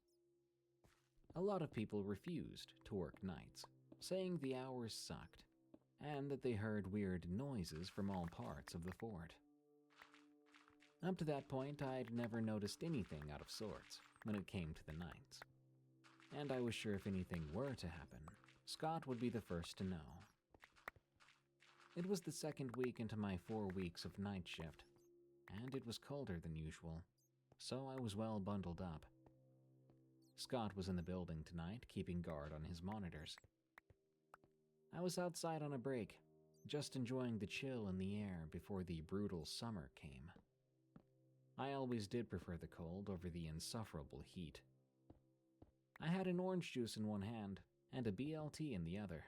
A lot of people refused to work nights, saying the hours sucked, and that they heard weird noises from all parts of the fort. Up to that point, I'd never noticed anything out of sorts when it came to the nights, and I was sure if anything were to happen, Scott would be the first to know. It was the second week into my 4 weeks of night shift, and it was colder than usual, so I was well bundled up. Scott was in the building tonight, keeping guard on his monitors. I was outside on a break, just enjoying the chill in the air before the brutal summer came. I always did prefer the cold over the insufferable heat. I had an orange juice in one hand and a BLT in the other.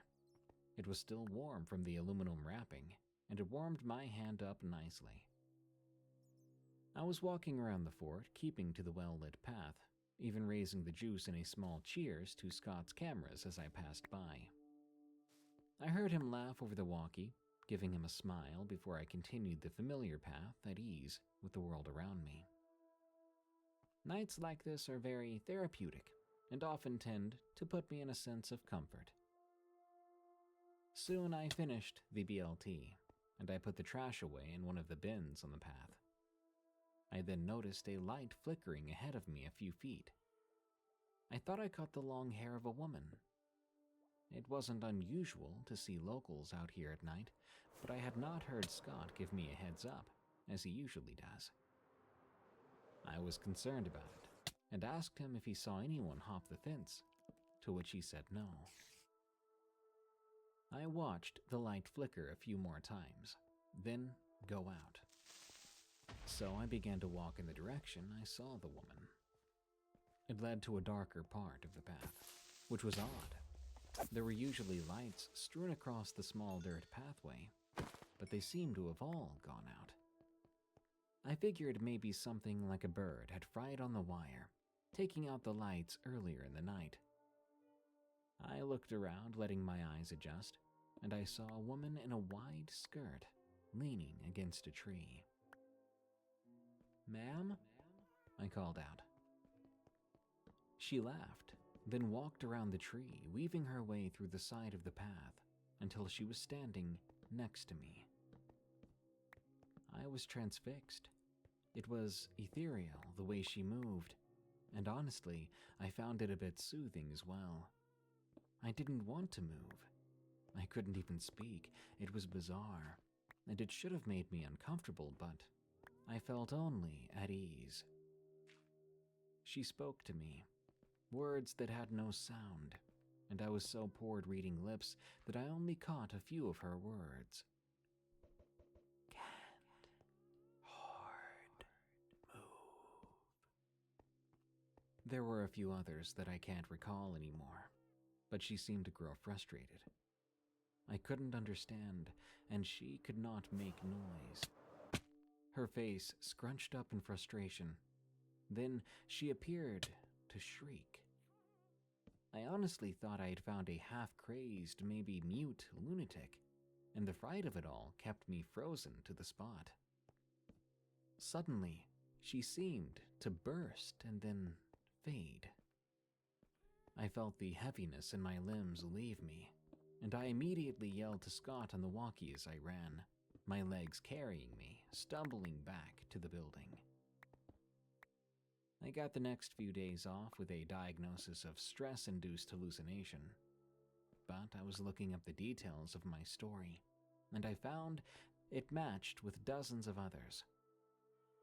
It was still warm from the aluminum wrapping, and it warmed my hand up nicely. I was walking around the fort, keeping to the well-lit path, even raising the juice in a small cheers to Scott's cameras as I passed by. I heard him laugh over the walkie, giving him a smile before I continued the familiar path at ease with the world around me. Nights like this are very therapeutic and often tend to put me in a sense of comfort. Soon I finished the BLT, and I put the trash away in one of the bins on the path. I then noticed a light flickering ahead of me a few feet. I thought I caught the long hair of a woman. It wasn't unusual to see locals out here at night, but I had not heard Scott give me a heads up, as he usually does. I was concerned about it, and asked him if he saw anyone hop the fence, to which he said no. I watched the light flicker a few more times, then go out. So I began to walk in the direction I saw the woman. It led to a darker part of the path, which was odd. There were usually lights strewn across the small dirt pathway, but they seemed to have all gone out. I figured maybe something like a bird had fried on the wire, taking out the lights earlier in the night. I looked around, letting my eyes adjust, and I saw a woman in a wide skirt leaning against a tree. "Ma'am?" I called out. She laughed, then walked around the tree, weaving her way through the side of the path until she was standing next to me. I was transfixed. It was ethereal the way she moved, and honestly, I found it a bit soothing as well. I didn't want to move. I couldn't even speak. It was bizarre, and it should have made me uncomfortable, but I felt only at ease. She spoke to me, words that had no sound, and I was so poor at reading lips that I only caught a few of her words. "Can't hard move." There were a few others that I can't recall anymore, but she seemed to grow frustrated. I couldn't understand, and she could not make noise. Her face scrunched up in frustration. Then she appeared to shriek. I honestly thought I had found a half-crazed, maybe mute lunatic, and the fright of it all kept me frozen to the spot. Suddenly, she seemed to burst and then fade. I felt the heaviness in my limbs leave me, and I immediately yelled to Scott on the walkie as I ran, my legs carrying me, stumbling back to the building. I got the next few days off with a diagnosis of stress-induced hallucination, but I was looking up the details of my story, and I found it matched with dozens of others.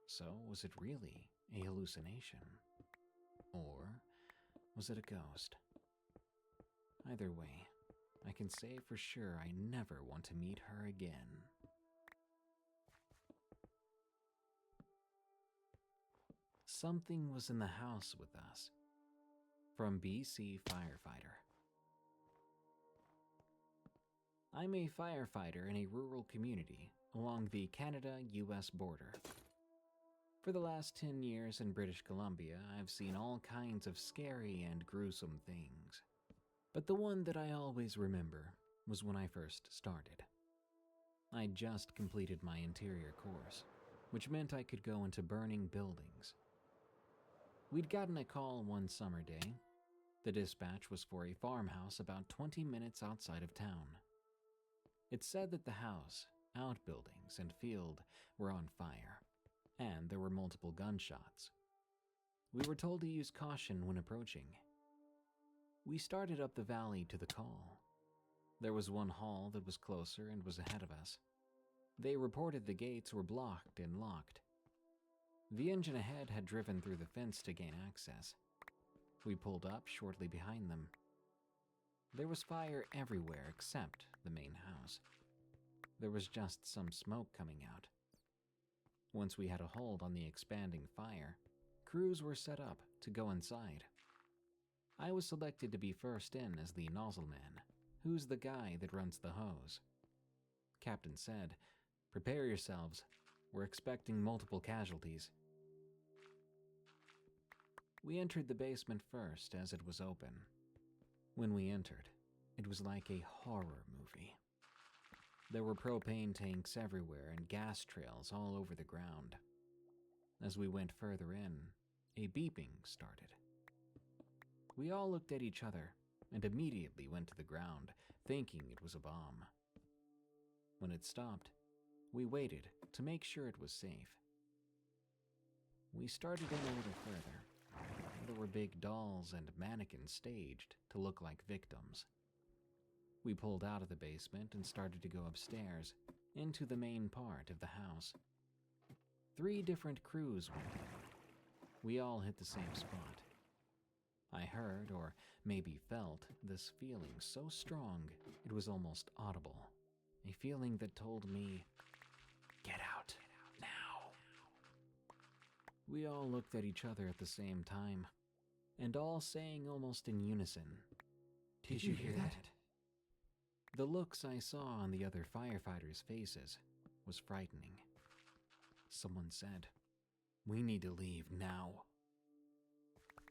So was it really a hallucination? Or was it a ghost? Either way, I can say for sure I never want to meet her again. Something was in the house with us. From BC Firefighter. I'm a firefighter in a rural community along the Canada-US border. For the last 10 years in British Columbia, I've seen all kinds of scary and gruesome things. But the one that I always remember was when I first started. I'd just completed my interior course, which meant I could go into burning buildings. We'd gotten a call one summer day. The dispatch was for a farmhouse about 20 minutes outside of town. It said that the house, outbuildings, and field were on fire, and there were multiple gunshots. We were told to use caution when approaching. We started up the valley to the call. There was one hall that was closer and was ahead of us. They reported the gates were blocked and locked. The engine ahead had driven through the fence to gain access. We pulled up shortly behind them. There was fire everywhere except the main house. There was just some smoke coming out. Once we had a hold on the expanding fire, crews were set up to go inside. I was selected to be first in as the nozzle man, who's the guy that runs the hose. Captain said, "Prepare yourselves. We're expecting multiple casualties." We entered the basement first as it was open. When we entered, it was like a horror movie. There were propane tanks everywhere and gas trails all over the ground. As we went further in, a beeping started. We all looked at each other and immediately went to the ground, thinking it was a bomb. When it stopped, we waited to make sure it was safe. We started in a little further. There were big dolls and mannequins staged to look like victims. We pulled out of the basement and started to go upstairs, into the main part of the house. 3 different crews went in. We all hit the same spot. I heard, or maybe felt, this feeling so strong it was almost audible. A feeling that told me, "Get out, now." We all looked at each other at the same time, and all saying almost in unison, "Did you hear that?" The looks I saw on the other firefighters' faces was frightening. Someone said, "We need to leave now."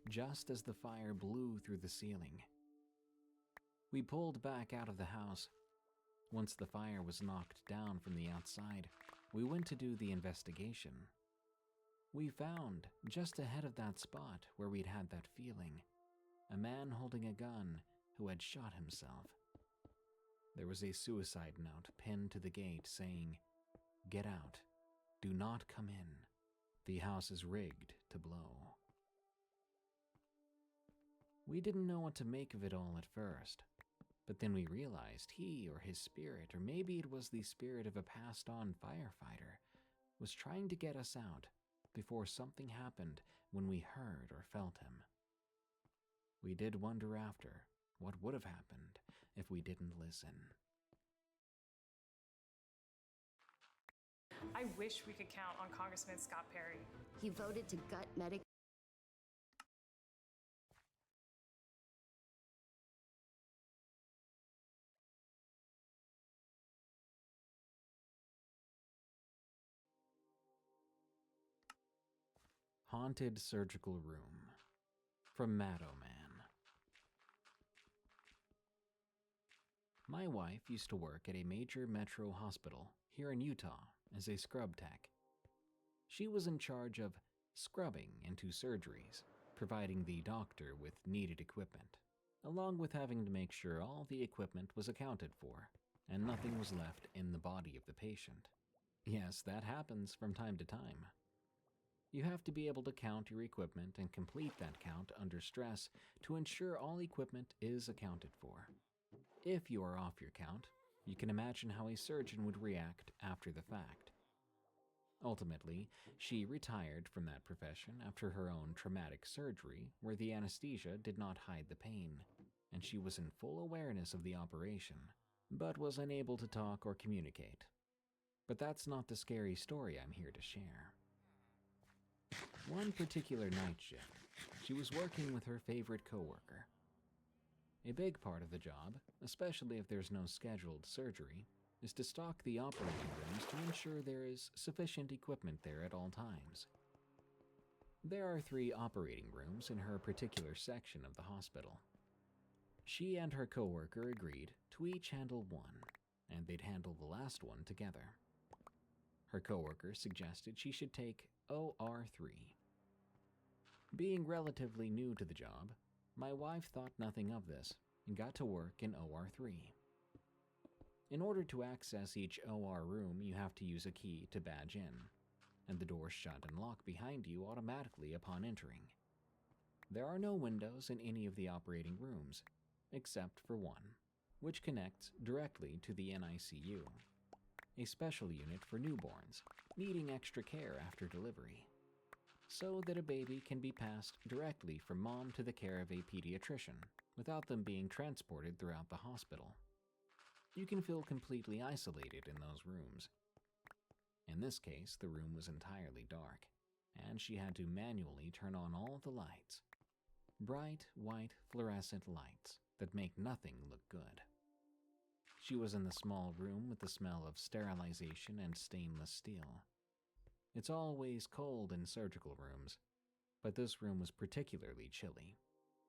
Just as the fire blew through the ceiling, we pulled back out of the house. Once the fire was knocked down from the outside, we went to do the investigation. We found, just ahead of that spot where we'd had that feeling, a man holding a gun who had shot himself. There was a suicide note pinned to the gate saying, "Get out. Do not come in. The house is rigged to blow." We didn't know what to make of it all at first, but then we realized he or his spirit, or maybe it was the spirit of a passed-on firefighter, was trying to get us out before something happened when we heard or felt him. We did wonder after what would have happened if we didn't listen. I wish we could count on Congressman Scott Perry. He voted to gut Medicare. Haunted Surgical Room from Maddo Man. My wife used to work at a major metro hospital here in Utah as a scrub tech. She was in charge of scrubbing into surgeries, providing the doctor with needed equipment, along with having to make sure all the equipment was accounted for and nothing was left in the body of the patient. Yes, that happens from time to time. You have to be able to count your equipment and complete that count under stress to ensure all equipment is accounted for. If you are off your count, you can imagine how a surgeon would react after the fact. Ultimately, she retired from that profession after her own traumatic surgery where the anesthesia did not hide the pain, and she was in full awareness of the operation, but was unable to talk or communicate. But that's not the scary story I'm here to share. One particular night shift, she was working with her favorite coworker. A big part of the job, especially if there's no scheduled surgery, is to stock the operating rooms to ensure there is sufficient equipment there at all times. There are 3 operating rooms in her particular section of the hospital. She and her coworker agreed to each handle one, and they'd handle the last one together. Her coworker suggested she should take OR3. Being relatively new to the job, my wife thought nothing of this and got to work in OR3. In order to access each OR room, you have to use a key to badge in, and the doors shut and lock behind you automatically upon entering. There are no windows in any of the operating rooms, except for one, which connects directly to the NICU, a special unit for newborns needing extra care after delivery, so that a baby can be passed directly from mom to the care of a pediatrician without them being transported throughout the hospital. You can feel completely isolated in those rooms. In this case, the room was entirely dark, and she had to manually turn on all the lights. Bright, white, fluorescent lights that make nothing look good. She was in the small room with the smell of sterilization and stainless steel. It's always cold in surgical rooms, but this room was particularly chilly,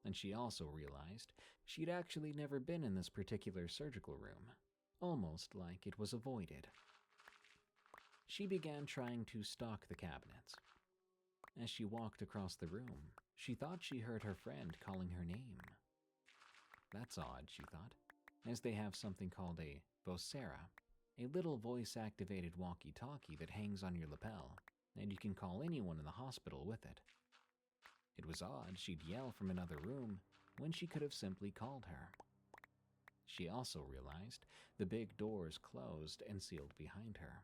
and she also realized she'd actually never been in this particular surgical room, almost like it was avoided. She began trying to stock the cabinets. As she walked across the room, she thought she heard her friend calling her name. That's odd, she thought, as they have something called a Vocera, a little voice-activated walkie-talkie that hangs on your lapel, and you can call anyone in the hospital with it. It was odd she'd yell from another room when she could have simply called her. She also realized the big doors closed and sealed behind her,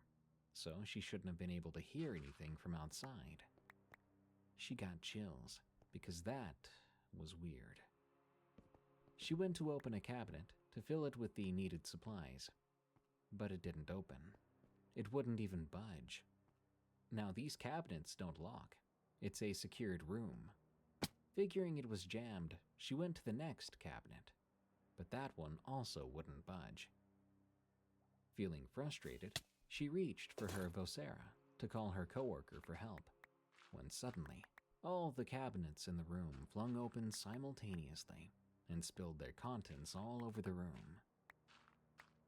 so she shouldn't have been able to hear anything from outside. She got chills, because that was weird. She went to open a cabinet to fill it with the needed supplies, but it didn't open. It wouldn't even budge. Now, these cabinets don't lock. It's a secured room. Figuring it was jammed, she went to the next cabinet, but that one also wouldn't budge. Feeling frustrated, she reached for her Vocera to call her coworker for help, when suddenly, all the cabinets in the room flung open simultaneously and spilled their contents all over the room.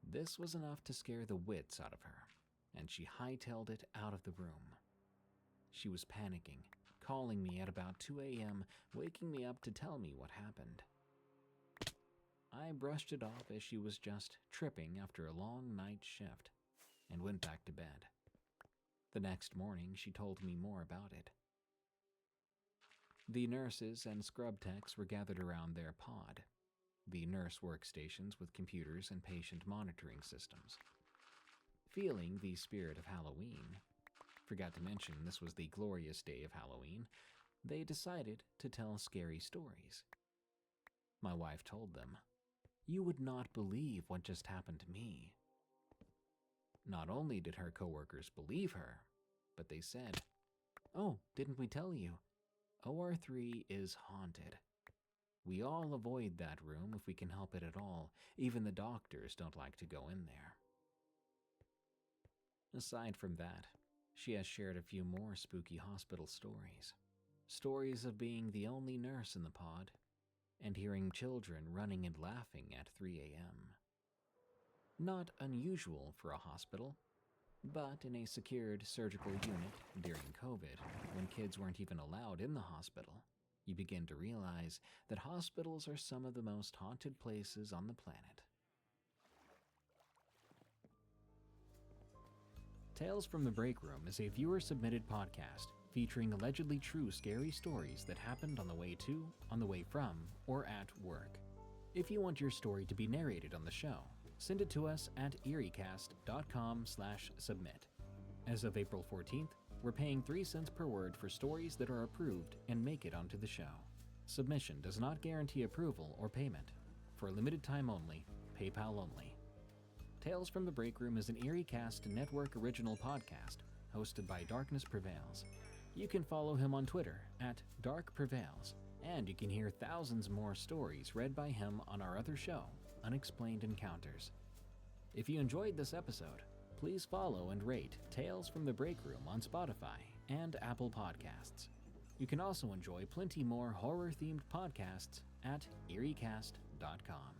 This was enough to scare the wits out of her, and she hightailed it out of the room. She was panicking, calling me at about 2 a.m., waking me up to tell me what happened. I brushed it off as she was just tripping after a long night shift and went back to bed. The next morning, she told me more about it. The nurses and scrub techs were gathered around their pod, the nurse workstations with computers and patient monitoring systems. Feeling the spirit of Halloween, forgot to mention this was the glorious day of Halloween, they decided to tell scary stories. My wife told them, "You would not believe what just happened to me." Not only did her coworkers believe her, but they said, "Oh, didn't we tell you? OR3 is haunted. We all avoid that room if we can help it at all. Even the doctors don't like to go in there." Aside from that, she has shared a few more spooky hospital stories. Stories of being the only nurse in the pod and hearing children running and laughing at 3 a.m. Not unusual for a hospital, but in a secured surgical unit during COVID, when kids weren't even allowed in the hospital, you begin to realize that hospitals are some of the most haunted places on the planet. Tales from the Break Room is a viewer-submitted podcast featuring allegedly true scary stories that happened on the way to, on the way from, or at work. If you want your story to be narrated on the show, send it to us at eeriecast.com/submit. As of April 14th, we're paying 3 cents per word for stories that are approved and make it onto the show. Submission does not guarantee approval or payment. For a limited time only, PayPal only. Tales from the Break Room is an EerieCast Network original podcast hosted by Darkness Prevails. You can follow him on Twitter at Dark Prevails, and you can hear thousands more stories read by him on our other show, Unexplained Encounters. If you enjoyed this episode, please follow and rate Tales from the Break Room on Spotify and Apple Podcasts. You can also enjoy plenty more horror-themed podcasts at EerieCast.com.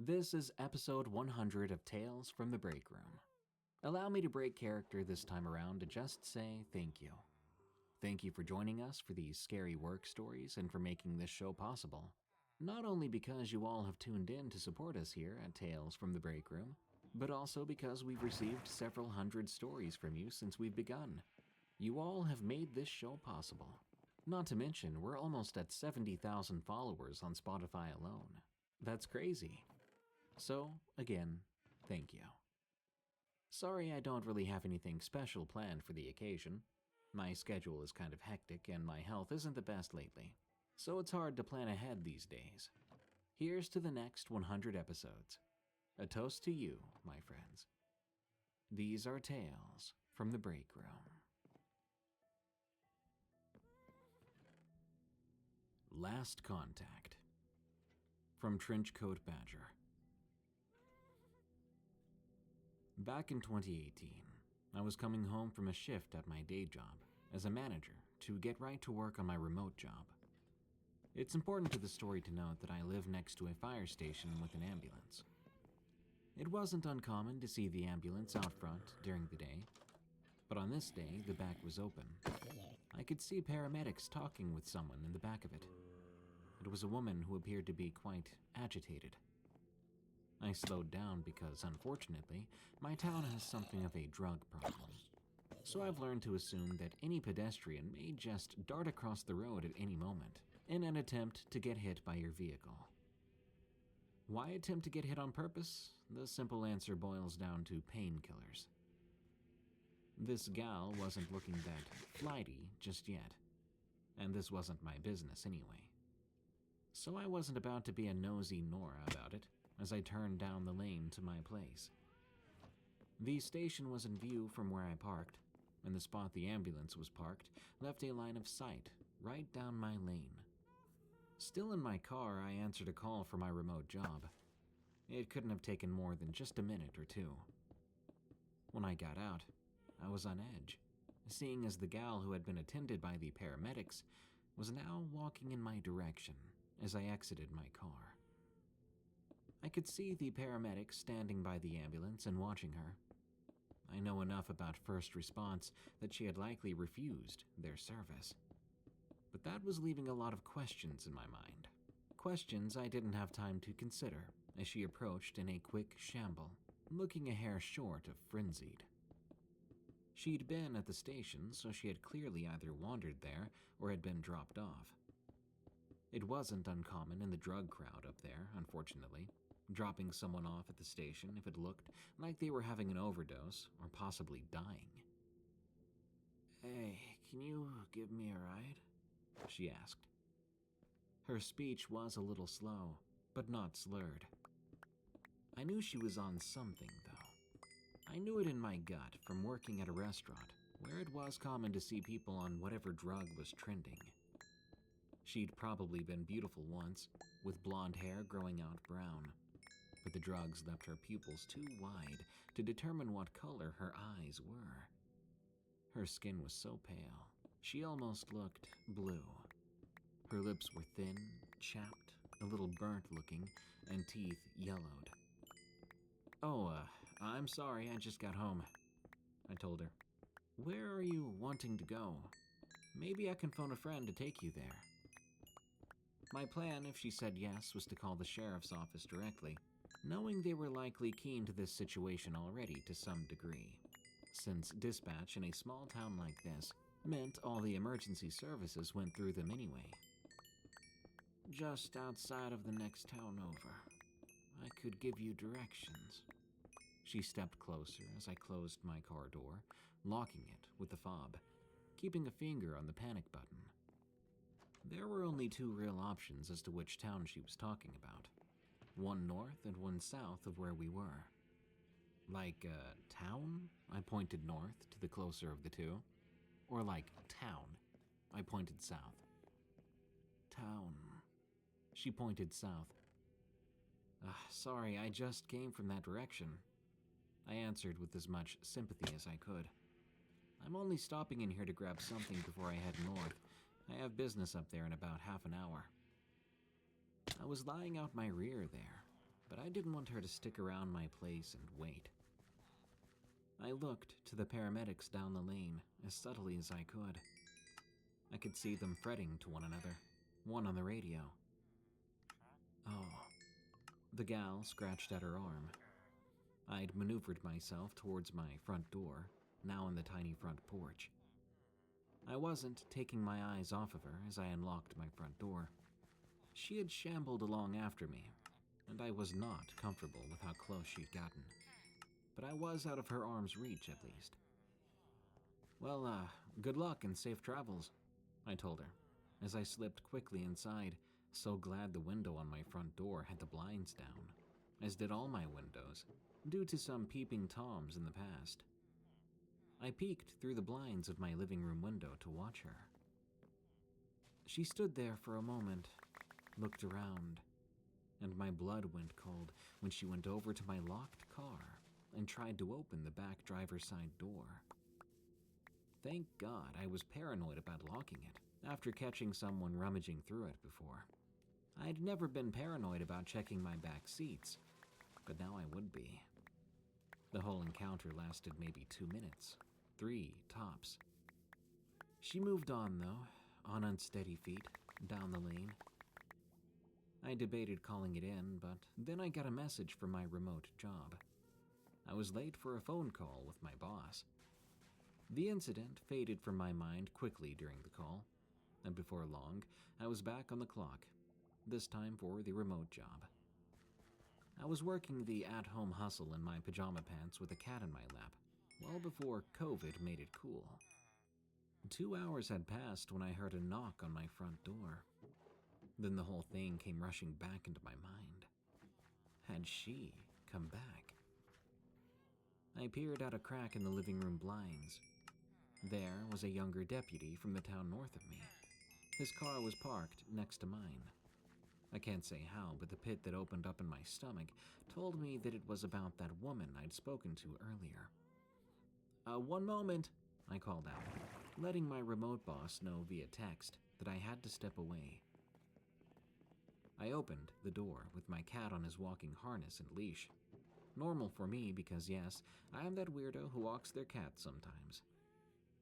This is episode 100 of Tales from the Break Room. Allow me to break character this time around to just say thank you. Thank you for joining us for these scary work stories and for making this show possible. Not only because you all have tuned in to support us here at Tales from the Break Room, but also because we've received several hundred stories from you since we've begun. You all have made this show possible. Not to mention, we're almost at 70,000 followers on Spotify alone. That's crazy. So, again, thank you. Sorry I don't really have anything special planned for the occasion. My schedule is kind of hectic and my health isn't the best lately, so it's hard to plan ahead these days. Here's to the next 100 episodes. A toast to you, my friends. These are Tales from the Break Room. Last Contact. From Trenchcoat Badger. Back in 2018, I was coming home from a shift at my day job as a manager to get right to work on my remote job. It's important to the story to note that I live next to a fire station with an ambulance. It wasn't uncommon to see the ambulance out front during the day, but on this day, the back was open. I could see paramedics talking with someone in the back of it. It was a woman who appeared to be quite agitated. I slowed down because, unfortunately, my town has something of a drug problem. So I've learned to assume that any pedestrian may just dart across the road at any moment, in an attempt to get hit by your vehicle. Why attempt to get hit on purpose? The simple answer boils down to painkillers. This gal wasn't looking that flighty just yet, and this wasn't my business anyway. So I wasn't about to be a nosy Nora about it as I turned down the lane to my place. The station was in view from where I parked, and the spot the ambulance was parked left a line of sight right down my lane. Still in my car, I answered a call for my remote job. It couldn't have taken more than just a minute or two. When I got out, I was on edge, seeing as the gal who had been attended by the paramedics was now walking in my direction as I exited my car. I could see the paramedics standing by the ambulance and watching her. I know enough about first response that she had likely refused their service. But that was leaving a lot of questions in my mind. Questions I didn't have time to consider as she approached in a quick shamble, looking a hair short of frenzied. She'd been at the station, so she had clearly either wandered there or had been dropped off. It wasn't uncommon in the drug crowd up there, unfortunately, dropping someone off at the station if it looked like they were having an overdose or possibly dying. "Hey, can you give me a ride?" she asked. Her speech was a little slow, but not slurred. I knew she was on something, though. I knew it in my gut from working at a restaurant, where it was common to see people on whatever drug was trending. She'd probably been beautiful once, with blonde hair growing out brown, but the drugs left her pupils too wide to determine what color her eyes were. Her skin was so pale, she almost looked blue. Her lips were thin, chapped, a little burnt looking, and teeth yellowed. "Oh, I'm sorry, I just got home," I told her. "Where are you wanting to go? Maybe I can phone a friend to take you there." My plan, if she said yes, was to call the sheriff's office directly, knowing they were likely keen to this situation already to some degree, since dispatch in a small town like this meant all the emergency services went through them anyway. "Just outside of the next town over. I could give you directions." She stepped closer as I closed my car door, locking it with the fob, keeping a finger on the panic button. There were only two real options as to which town she was talking about. One north and one south of where we were. Like, town? I pointed north to the closer of the two. Or like, town? I pointed south. "Town." She pointed south. "Sorry, I just came from that direction," I answered with as much sympathy as I could. "I'm only stopping in here to grab something before I head north. I have business up there in about half an hour." I was lying out my rear there, but I didn't want her to stick around my place and wait. I looked to the paramedics down the lane as subtly as I could. I could see them fretting to one another, one on the radio. "Oh." The gal scratched at her arm. I'd maneuvered myself towards my front door, now in the tiny front porch. I wasn't taking my eyes off of her as I unlocked my front door. She had shambled along after me, and I was not comfortable with how close she'd gotten. But I was out of her arm's reach, at least. "Well, good luck and safe travels," I told her, as I slipped quickly inside, so glad the window on my front door had the blinds down, as did all my windows, due to some peeping Toms in the past. I peeked through the blinds of my living room window to watch her. She stood there for a moment, looked around, and my blood went cold when she went over to my locked car and tried to open the back driver's side door. Thank God I was paranoid about locking it after catching someone rummaging through it before. I'd never been paranoid about checking my back seats, but now I would be. The whole encounter lasted maybe 2 minutes, 3 tops. She moved on, though, on unsteady feet, down the lane. I debated calling it in, but then I got a message from my remote job. I was late for a phone call with my boss. The incident faded from my mind quickly during the call, and before long, I was back on the clock, this time for the remote job. I was working the at-home hustle in my pajama pants with a cat in my lap, well before COVID made it cool. 2 hours had passed when I heard a knock on my front door. Then the whole thing came rushing back into my mind. Had she come back? I peered out a crack in the living room blinds. There was a younger deputy from the town north of me. His car was parked next to mine. I can't say how, but the pit that opened up in my stomach told me that it was about that woman I'd spoken to earlier. One moment, I called out, letting my remote boss know via text that I had to step away. I opened the door with my cat on his walking harness and leash. Normal for me because, yes, I am that weirdo who walks their cat sometimes.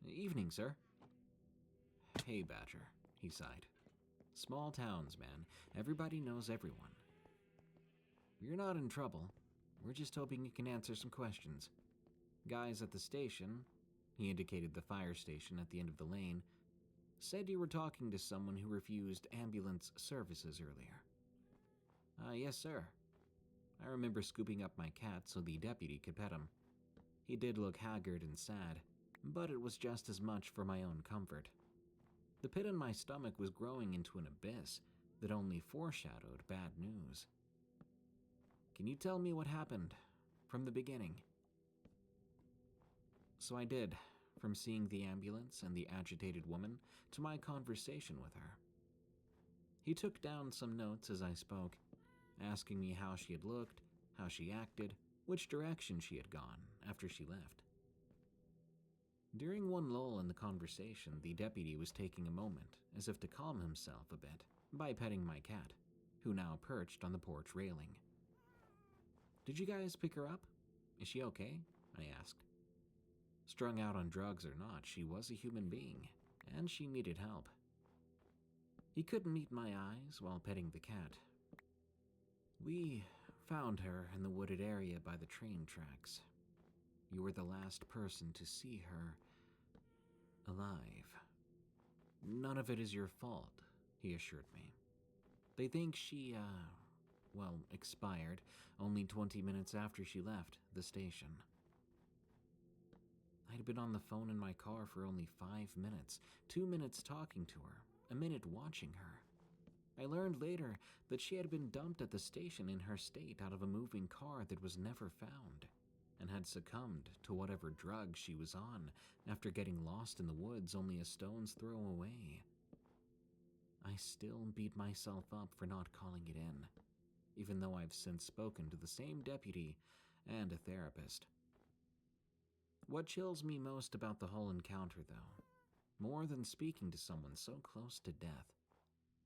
Evening, sir. Hey, Badger, he sighed. Small towns, man. Everybody knows everyone. You're not in trouble. We're just hoping you can answer some questions. Guys at the station, he indicated the fire station at the end of the lane, said you were talking to someone who refused ambulance services earlier. Yes, sir. I remember scooping up my cat so the deputy could pet him. He did look haggard and sad, but it was just as much for my own comfort. The pit in my stomach was growing into an abyss that only foreshadowed bad news. Can you tell me what happened from the beginning? So I did, from seeing the ambulance and the agitated woman to my conversation with her. He took down some notes as I spoke, asking me how she had looked, how she acted, which direction she had gone after she left. During one lull in the conversation, the deputy was taking a moment, as if to calm himself a bit, by petting my cat, who now perched on the porch railing. Did you guys pick her up? Is she okay? I asked. Strung out on drugs or not, she was a human being, and she needed help. He couldn't meet my eyes while petting the cat. We found her in the wooded area by the train tracks. You were the last person to see her alive. None of it is your fault, he assured me. They think she, expired only 20 minutes after she left the station. I'd been on the phone in my car for only 5 minutes, 2 minutes talking to her, a minute watching her. I learned later that she had been dumped at the station in her state out of a moving car that was never found, and had succumbed to whatever drug she was on after getting lost in the woods only a stone's throw away. I still beat myself up for not calling it in, even though I've since spoken to the same deputy and a therapist. What chills me most about the whole encounter, though, more than speaking to someone so close to death,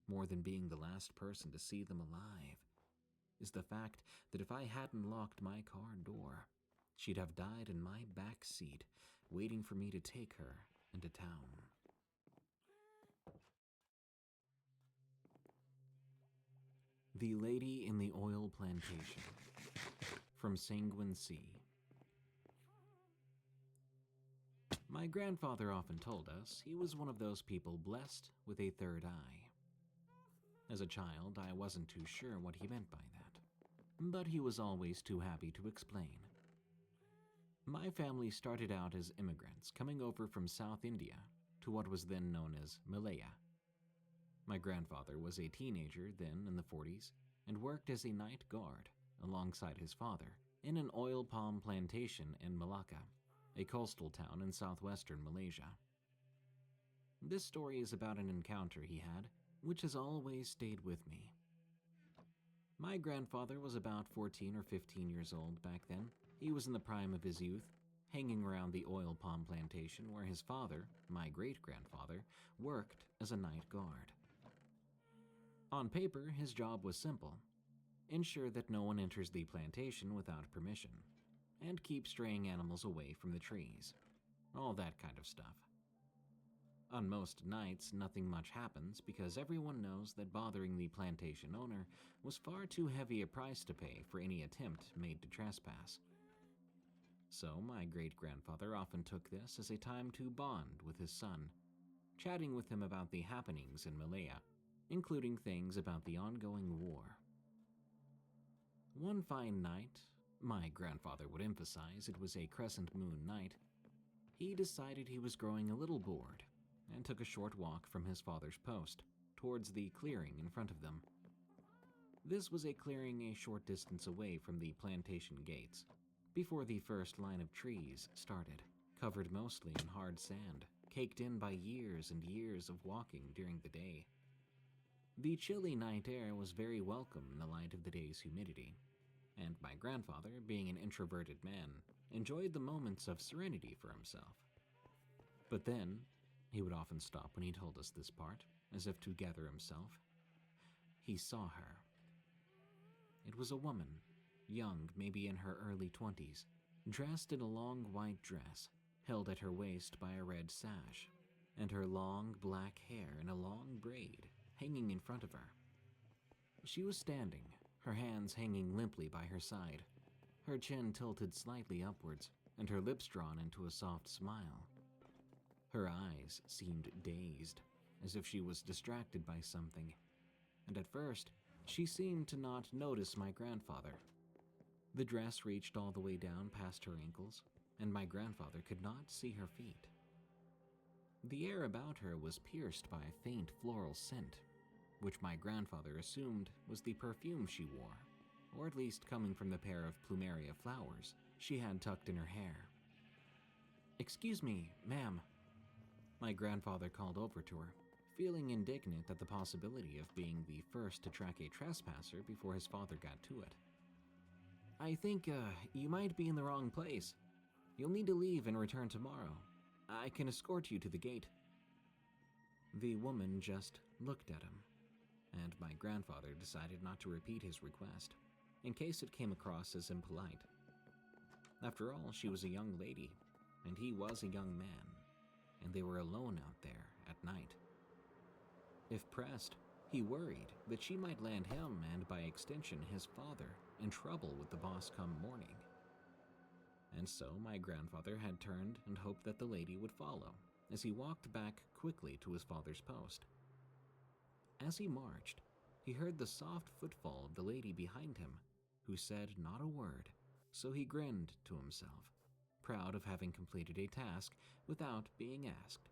more than being the last person to see them alive, is the fact that if I hadn't locked my car door, she'd have died in my back seat, waiting for me to take her into town. The Lady in the Oil Plantation, from Sanguine Sea. My grandfather often told us he was one of those people blessed with a third eye. As a child, I wasn't too sure what he meant by that, but he was always too happy to explain. My family started out as immigrants coming over from South India to what was then known as Malaya. My grandfather was a teenager then in the 40s and worked as a night guard alongside his father in an oil palm plantation in Malacca, a coastal town in southwestern Malaysia. This story is about an encounter he had, which has always stayed with me. My grandfather was about 14 or 15 years old back then. He was in the prime of his youth, hanging around the oil palm plantation where his father, my great-grandfather, worked as a night guard. On paper, his job was simple: ensure that no one enters the plantation without permission, and keep straying animals away from the trees. All that kind of stuff. On most nights, nothing much happens because everyone knows that bothering the plantation owner was far too heavy a price to pay for any attempt made to trespass. So my great-grandfather often took this as a time to bond with his son, chatting with him about the happenings in Malaya, including things about the ongoing war. One fine night, my grandfather would emphasize it was a crescent moon night, he decided he was growing a little bored and took a short walk from his father's post towards the clearing in front of them. This was a clearing a short distance away from the plantation gates, before the first line of trees started, covered mostly in hard sand, caked in by years and years of walking during the day. The chilly night air was very welcome in the light of the day's humidity, and my grandfather, being an introverted man, enjoyed the moments of serenity for himself. But then, he would often stop when he told us this part, as if to gather himself. He saw her. It was a woman, young, maybe in her early 20s, dressed in a long white dress, held at her waist by a red sash, and her long black hair in a long braid hanging in front of her. She was standing, her hands hanging limply by her side, her chin tilted slightly upwards, and her lips drawn into a soft smile. Her eyes seemed dazed, as if she was distracted by something, and at first, she seemed to not notice my grandfather. The dress reached all the way down past her ankles, and my grandfather could not see her feet. The air about her was pierced by a faint floral scent, which my grandfather assumed was the perfume she wore, or at least coming from the pair of plumeria flowers she had tucked in her hair. "Excuse me, ma'am," my grandfather called over to her, feeling indignant at the possibility of being the first to track a trespasser before his father got to it. "I think, you might be in the wrong place. You'll need to leave and return tomorrow. I can escort you to the gate." The woman just looked at him, and my grandfather decided not to repeat his request, in case it came across as impolite. After all, she was a young lady, and he was a young man, and they were alone out there at night. If pressed, he worried that she might land him, and by extension his father, in trouble with the boss come morning. And so my grandfather had turned and hoped that the lady would follow, as he walked back quickly to his father's post. As he marched, he heard the soft footfall of the lady behind him, who said not a word, so he grinned to himself, proud of having completed a task without being asked.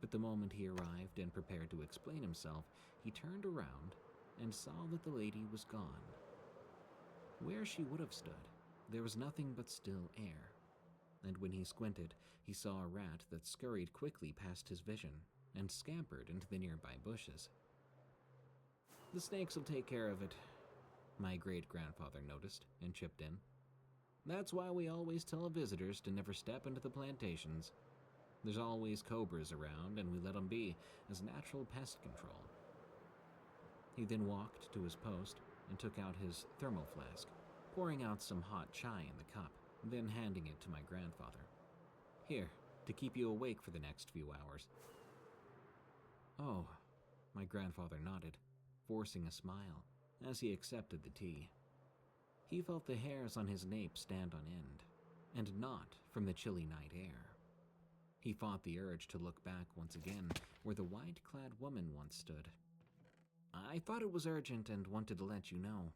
But the moment he arrived and prepared to explain himself, he turned around and saw that the lady was gone. Where she would have stood, there was nothing but still air, and when he squinted, he saw a rat that scurried quickly past his vision and scampered into the nearby bushes. "The snakes will take care of it," my great-grandfather noticed and chipped in. "That's why we always tell visitors to never step into the plantations. There's always cobras around, and we let them be, as natural pest control." He then walked to his post and took out his thermal flask, pouring out some hot chai in the cup, then handing it to my grandfather. "Here, to keep you awake for the next few hours." "Oh," my grandfather nodded, forcing a smile, as he accepted the tea. He felt the hairs on his nape stand on end, and not from the chilly night air. He fought the urge to look back once again where the white-clad woman once stood. "I thought it was urgent and wanted to let you know."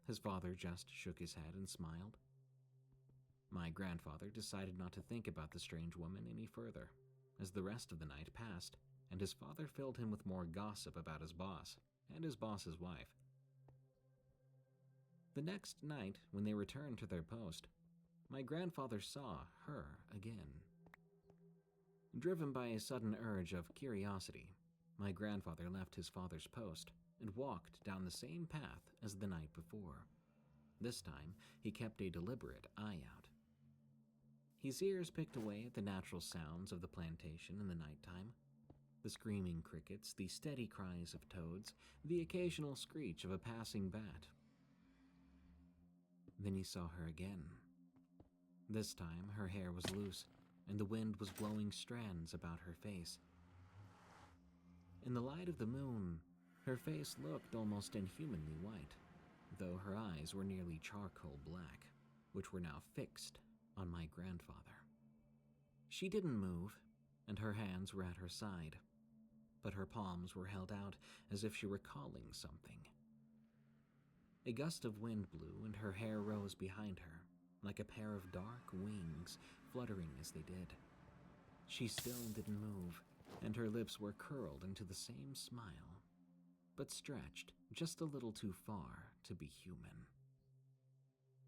His father just shook his head and smiled. My grandfather decided not to think about the strange woman any further, as the rest of the night passed, and his father filled him with more gossip about his boss and his boss's wife. The next night, when they returned to their post, my grandfather saw her again. Driven by a sudden urge of curiosity, my grandfather left his father's post and walked down the same path as the night before. This time, he kept a deliberate eye out. His ears picked away at the natural sounds of the plantation in the nighttime. The screaming crickets, the steady cries of toads, the occasional screech of a passing bat. Then he saw her again. This time, her hair was loose, and the wind was blowing strands about her face. In the light of the moon, her face looked almost inhumanly white, though her eyes were nearly charcoal black, which were now fixed on my grandfather. She didn't move, and her hands were at her side, but her palms were held out as if she were calling something. A gust of wind blew and her hair rose behind her, like a pair of dark wings fluttering as they did. She still didn't move, and her lips were curled into the same smile, but stretched just a little too far to be human.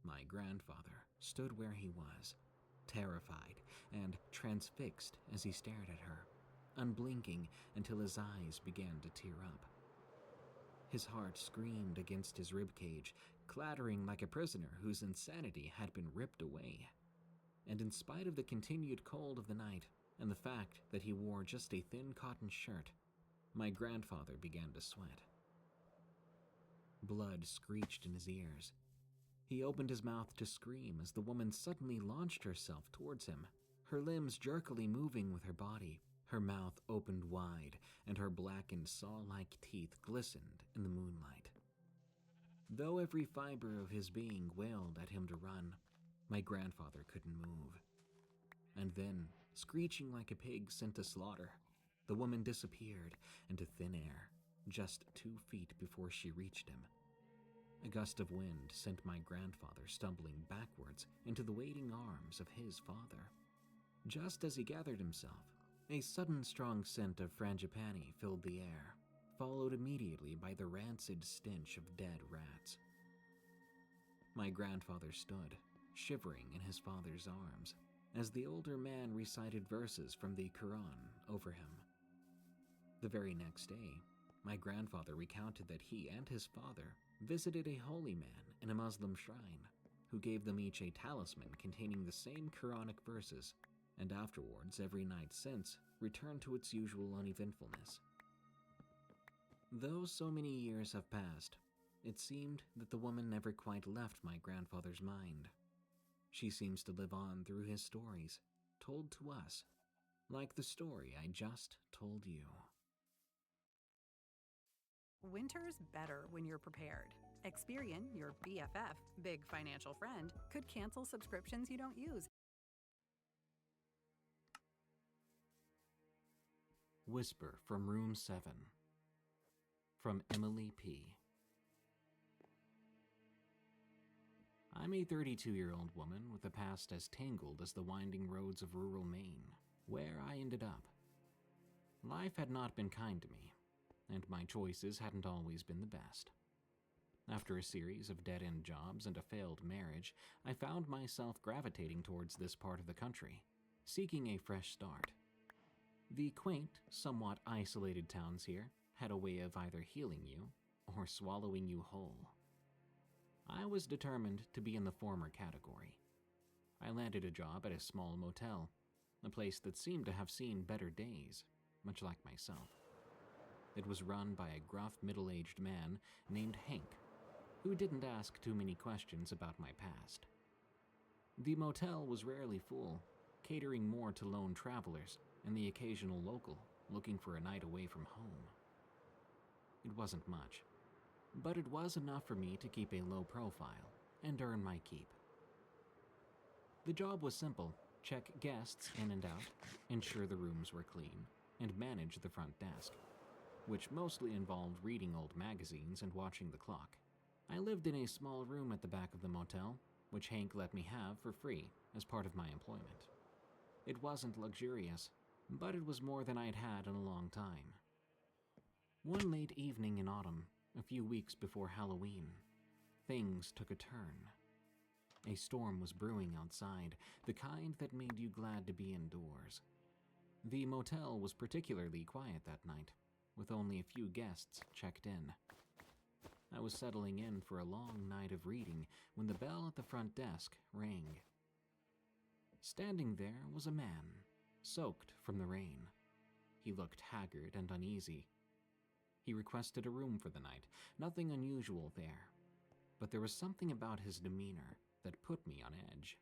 My grandfather stood where he was, terrified and transfixed as he stared at her, unblinking until his eyes began to tear up. His heart screamed against his ribcage, clattering like a prisoner whose insanity had been ripped away. And in spite of the continued cold of the night and the fact that he wore just a thin cotton shirt, my grandfather began to sweat. Blood screeched in his ears. He opened his mouth to scream as the woman suddenly launched herself towards him, her limbs jerkily moving with her body. Her mouth opened wide, and her blackened saw-like teeth glistened in the moonlight. Though every fiber of his being wailed at him to run, my grandfather couldn't move. And then, screeching like a pig sent to slaughter, the woman disappeared into thin air, just 2 feet before she reached him. A gust of wind sent my grandfather stumbling backwards into the waiting arms of his father. Just as he gathered himself, a sudden strong scent of frangipani filled the air, followed immediately by the rancid stench of dead rats. My grandfather stood, shivering in his father's arms, as the older man recited verses from the Quran over him. The very next day, my grandfather recounted that he and his father visited a holy man in a Muslim shrine, who gave them each a talisman containing the same Quranic verses, and afterwards, every night since, returned to its usual uneventfulness. Though so many years have passed, it seemed that the woman never quite left my grandfather's mind. She seems to live on through his stories, told to us, like the story I just told you. Winter's better when you're prepared. Experian, your BFF, big financial friend, could cancel subscriptions you don't use. Whisper from Room 7. From Emily P. I'm a 32-year-old woman with a past as tangled as the winding roads of rural Maine, where I ended up. Life had not been kind to me, and my choices hadn't always been the best. After a series of dead-end jobs and a failed marriage, I found myself gravitating towards this part of the country, seeking a fresh start. The quaint, somewhat isolated towns here had a way of either healing you or swallowing you whole. I was determined to be in the former category. I landed a job at a small motel, a place that seemed to have seen better days, much like myself. It was run by a gruff middle-aged man named Hank, who didn't ask too many questions about my past. The motel was rarely full, catering more to lone travelers and the occasional local looking for a night away from home. It wasn't much, but it was enough for me to keep a low profile and earn my keep. The job was simple: check guests in and out, ensure the rooms were clean, and manage the front desk, which mostly involved reading old magazines and watching the clock. I lived in a small room at the back of the motel, which Hank let me have for free as part of my employment. It wasn't luxurious, but it was more than I'd had in a long time. One late evening in autumn, a few weeks before Halloween, things took a turn. A storm was brewing outside, the kind that made you glad to be indoors. The motel was particularly quiet that night, with only a few guests checked in. I was settling in for a long night of reading when the bell at the front desk rang. Standing there was a man, soaked from the rain. He looked haggard and uneasy. He requested a room for the night, nothing unusual there, but there was something about his demeanor that put me on edge.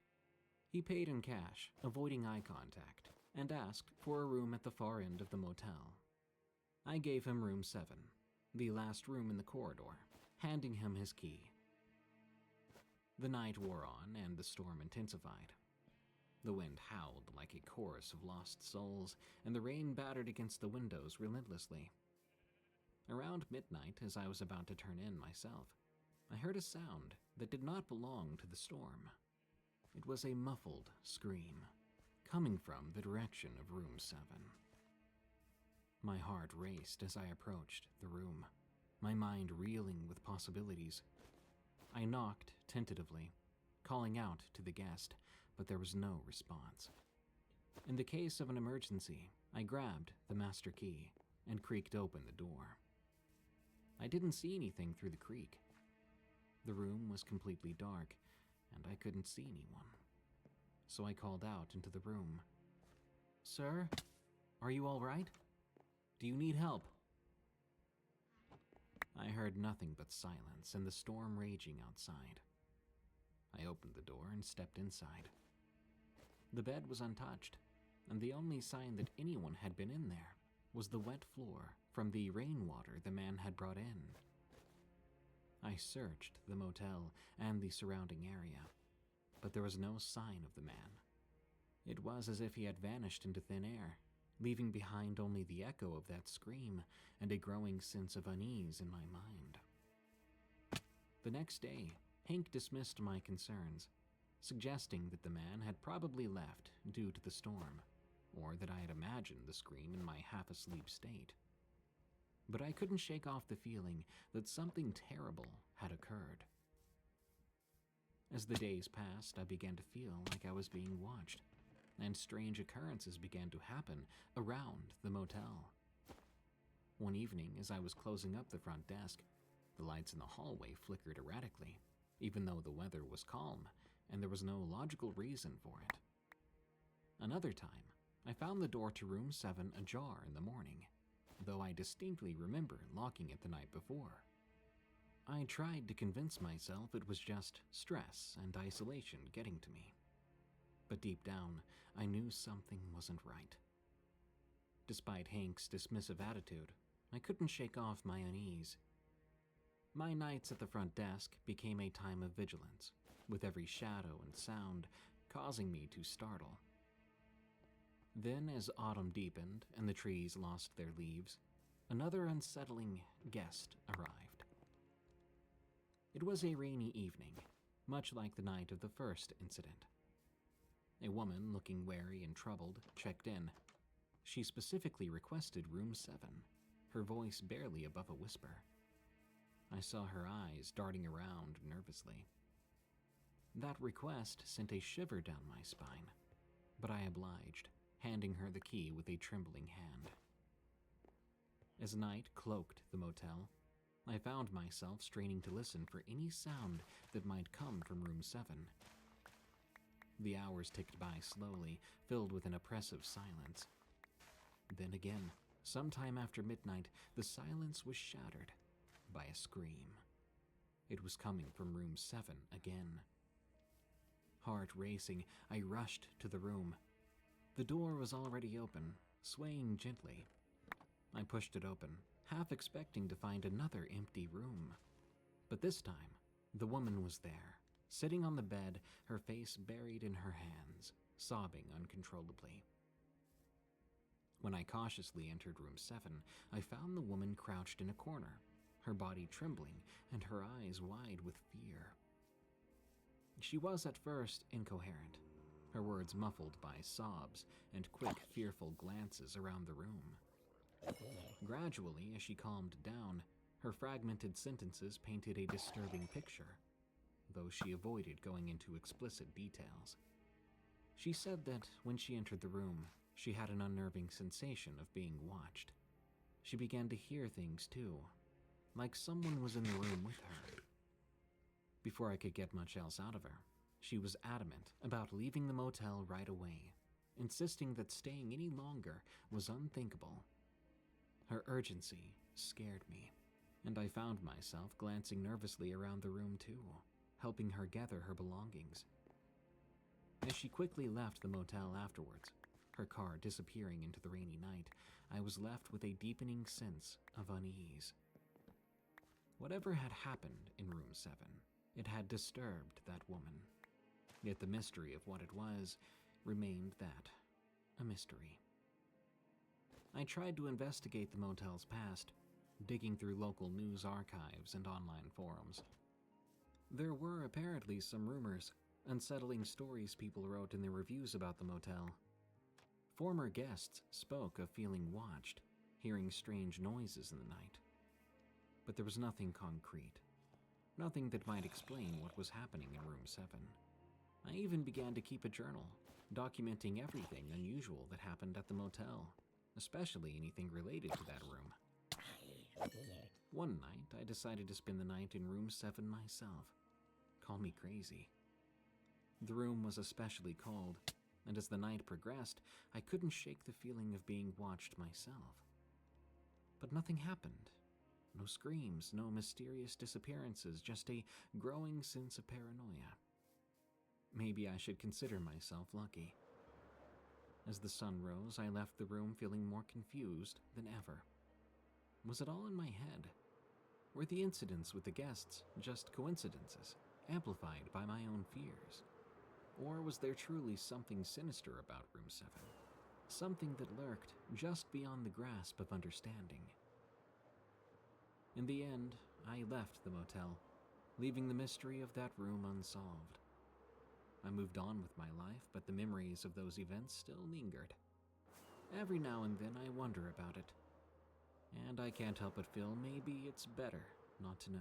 He paid in cash, avoiding eye contact, and asked for a room at the far end of the motel. I gave him room 7, the last room in the corridor, handing him his key. The night wore on and the storm intensified. The wind howled like a chorus of lost souls, and the rain battered against the windows relentlessly. Around midnight, as I was about to turn in myself, I heard a sound that did not belong to the storm. It was a muffled scream, coming from the direction of room 7. My heart raced as I approached the room, my mind reeling with possibilities. I knocked tentatively, calling out to the guest, but there was no response. In the case of an emergency, I grabbed the master key and creaked open the door. I didn't see anything through the creak. The room was completely dark, and I couldn't see anyone. So I called out into the room. "Sir, are you all right? Do you need help?" I heard nothing but silence and the storm raging outside. I opened the door and stepped inside. The bed was untouched, and the only sign that anyone had been in there was the wet floor from the rainwater the man had brought in. I searched the motel and the surrounding area, but there was no sign of the man. It was as if he had vanished into thin air, leaving behind only the echo of that scream and a growing sense of unease in my mind. The next day, Hank dismissed my concerns, suggesting that the man had probably left due to the storm, or that I had imagined the scream in my half-asleep state. But I couldn't shake off the feeling that something terrible had occurred. As the days passed, I began to feel like I was being watched, and strange occurrences began to happen around the motel. One evening, as I was closing up the front desk, the lights in the hallway flickered erratically, even though the weather was calm and there was no logical reason for it. Another time, I found the door to room 7 ajar in the morning, though I distinctly remember locking it the night before. I tried to convince myself it was just stress and isolation getting to me. But deep down, I knew something wasn't right. Despite Hank's dismissive attitude, I couldn't shake off my unease. My nights at the front desk became a time of vigilance, with every shadow and sound causing me to startle. Then, as autumn deepened and the trees lost their leaves, another unsettling guest arrived. It was a rainy evening, much like the night of the first incident. A woman, looking wary and troubled, checked in. She specifically requested room 7, her voice barely above a whisper. I saw her eyes darting around nervously. That request sent a shiver down my spine, but I obliged, handing her the key with a trembling hand. As night cloaked the motel, I found myself straining to listen for any sound that might come from room 7. The hours ticked by slowly, filled with an oppressive silence. Then again, sometime after midnight, the silence was shattered by a scream. It was coming from room 7 again. Heart racing, I rushed to the room. The door was already open, swaying gently. I pushed it open, half expecting to find another empty room. But this time, the woman was there, sitting on the bed, her face buried in her hands, sobbing uncontrollably. When I cautiously entered room 7, I found the woman crouched in a corner, her body trembling and her eyes wide with fear. She was at first incoherent, her words muffled by sobs and quick, fearful glances around the room. Gradually, as she calmed down, her fragmented sentences painted a disturbing picture, though she avoided going into explicit details. She said that when she entered the room, she had an unnerving sensation of being watched. She began to hear things too, like someone was in the room with her. Before I could get much else out of her, she was adamant about leaving the motel right away, insisting that staying any longer was unthinkable. Her urgency scared me, and I found myself glancing nervously around the room too, helping her gather her belongings. As she quickly left the motel afterwards, her car disappearing into the rainy night, I was left with a deepening sense of unease. Whatever had happened in room 7, it had disturbed that woman. Yet the mystery of what it was remained that, a mystery. I tried to investigate the motel's past, digging through local news archives and online forums. There were apparently some rumors, unsettling stories people wrote in their reviews about the motel. Former guests spoke of feeling watched, hearing strange noises in the night. But there was nothing concrete, nothing that might explain what was happening in room 7. I even began to keep a journal, documenting everything unusual that happened at the motel, especially anything related to that room. One night, I decided to spend the night in room 7 myself. Call me crazy. The room was especially cold, and as the night progressed, I couldn't shake the feeling of being watched myself. But nothing happened. No screams, no mysterious disappearances, just a growing sense of paranoia. Maybe I should consider myself lucky. As the sun rose, I left the room feeling more confused than ever. Was it all in my head? Were the incidents with the guests just coincidences, amplified by my own fears? Or was there truly something sinister about room 7? Something that lurked just beyond the grasp of understanding? In the end, I left the motel, leaving the mystery of that room unsolved. I moved on with my life, but the memories of those events still lingered. Every now and then I wonder about it, and I can't help but feel maybe it's better not to know.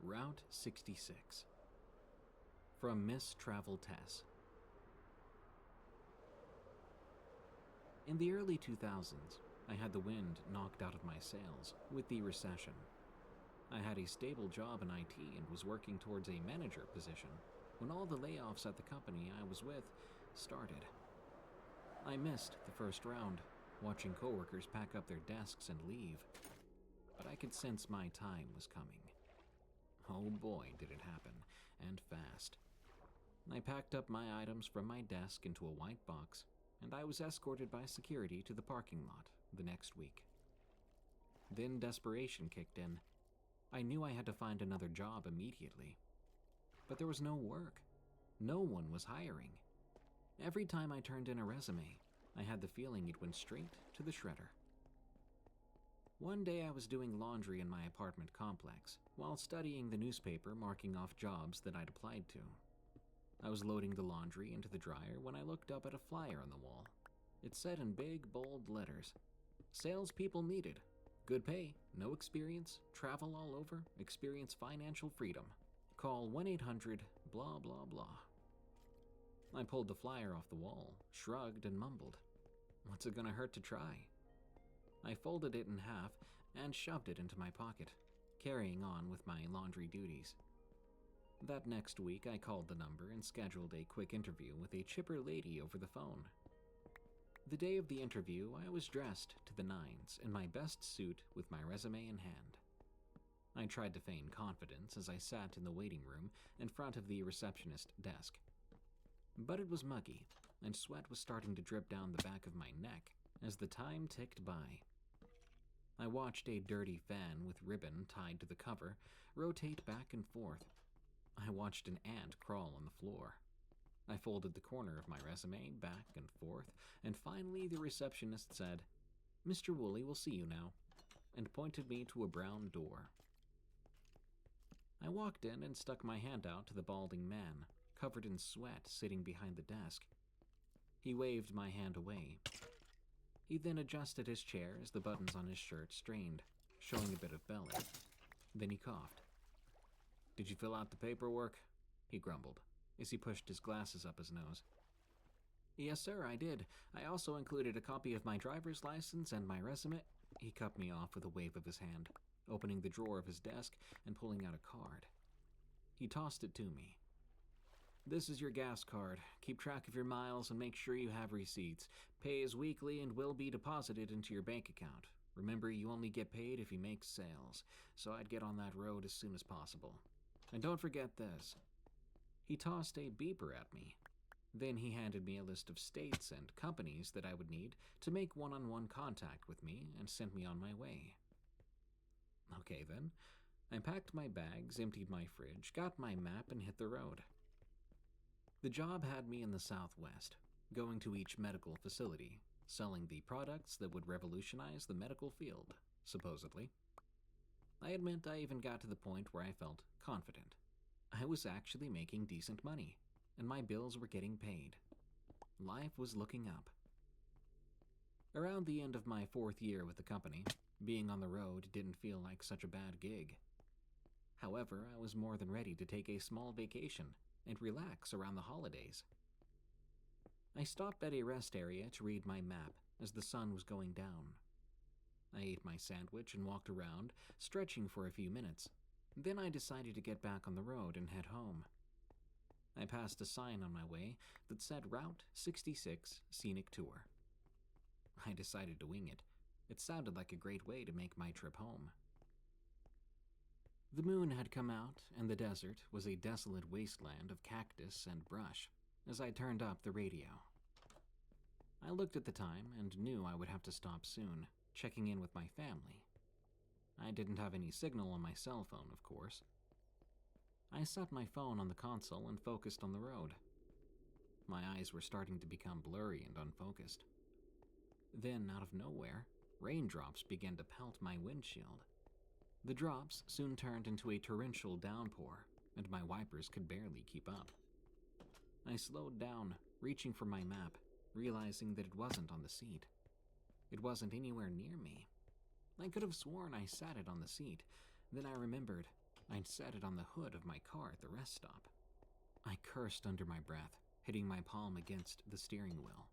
Route 66. From Miss Travel Tess. In the early 2000s, I had the wind knocked out of my sails with the recession. I had a stable job in IT and was working towards a manager position when all the layoffs at the company I was with started. I missed the first round, watching coworkers pack up their desks and leave, but I could sense my time was coming. Oh boy, did it happen, and fast. I packed up my items from my desk into a white box, and I was escorted by security to the parking lot the next week. Then desperation kicked in. I knew I had to find another job immediately. But there was no work. No one was hiring. Every time I turned in a resume, I had the feeling it went straight to the shredder. One day I was doing laundry in my apartment complex while studying the newspaper, marking off jobs that I'd applied to. I was loading the laundry into the dryer when I looked up at a flyer on the wall. It said in big, bold letters, "Salespeople needed. Good pay, no experience, travel all over, experience financial freedom. Call 1-800 blah blah blah." I pulled the flyer off the wall, shrugged, and mumbled, "What's it gonna hurt to try?" I folded it in half and shoved it into my pocket, carrying on with my laundry duties. That next week, I called the number and scheduled a quick interview with a chipper lady over the phone. The day of the interview, I was dressed to the nines in my best suit with my resume in hand. I tried to feign confidence as I sat in the waiting room in front of the receptionist desk. But it was muggy, and sweat was starting to drip down the back of my neck as the time ticked by. I watched a dirty fan with ribbon tied to the cover rotate back and forth. I watched an ant crawl on the floor. I folded the corner of my resume back and forth, and finally the receptionist said, "Mr. Woolley will see you now," and pointed me to a brown door. I walked in and stuck my hand out to the balding man, covered in sweat, sitting behind the desk. He waved my hand away. He then adjusted his chair as the buttons on his shirt strained, showing a bit of belly. Then he coughed. "Did you fill out the paperwork?" he grumbled, as he pushed his glasses up his nose. "Yes, sir, I did. I also included a copy of my driver's license and my resume." He cut me off with a wave of his hand, opening the drawer of his desk and pulling out a card. He tossed it to me. "This is your gas card. Keep track of your miles and make sure you have receipts. Pay is weekly and will be deposited into your bank account. Remember, you only get paid if you make sales, so I'd get on that road as soon as possible. And don't forget this." He tossed a beeper at me. Then he handed me a list of states and companies that I would need to make one-on-one contact with me and sent me on my way. Okay then, I packed my bags, emptied my fridge, got my map, and hit the road. The job had me in the Southwest, going to each medical facility, selling the products that would revolutionize the medical field, supposedly. I admit I even got to the point where I felt confident. I was actually making decent money, and my bills were getting paid. Life was looking up. Around the end of my 4th year with the company, being on the road didn't feel like such a bad gig. However, I was more than ready to take a small vacation and relax around the holidays. I stopped at a rest area to read my map as the sun was going down. I ate my sandwich and walked around, stretching for a few minutes. Then I decided to get back on the road and head home. I passed a sign on my way that said Route 66 Scenic Tour. I decided to wing it. It sounded like a great way to make my trip home. The moon had come out, and the desert was a desolate wasteland of cactus and brush as I turned up the radio. I looked at the time and knew I would have to stop soon, checking in with my family. I didn't have any signal on my cell phone, of course. I set my phone on the console and focused on the road. My eyes were starting to become blurry and unfocused. Then, out of nowhere, raindrops began to pelt my windshield. The drops soon turned into a torrential downpour, and my wipers could barely keep up. I slowed down, reaching for my map, realizing that it wasn't on the seat. It wasn't anywhere near me. I could have sworn I sat it on the seat. Then I remembered I'd sat it on the hood of my car at the rest stop. I cursed under my breath, hitting my palm against the steering wheel.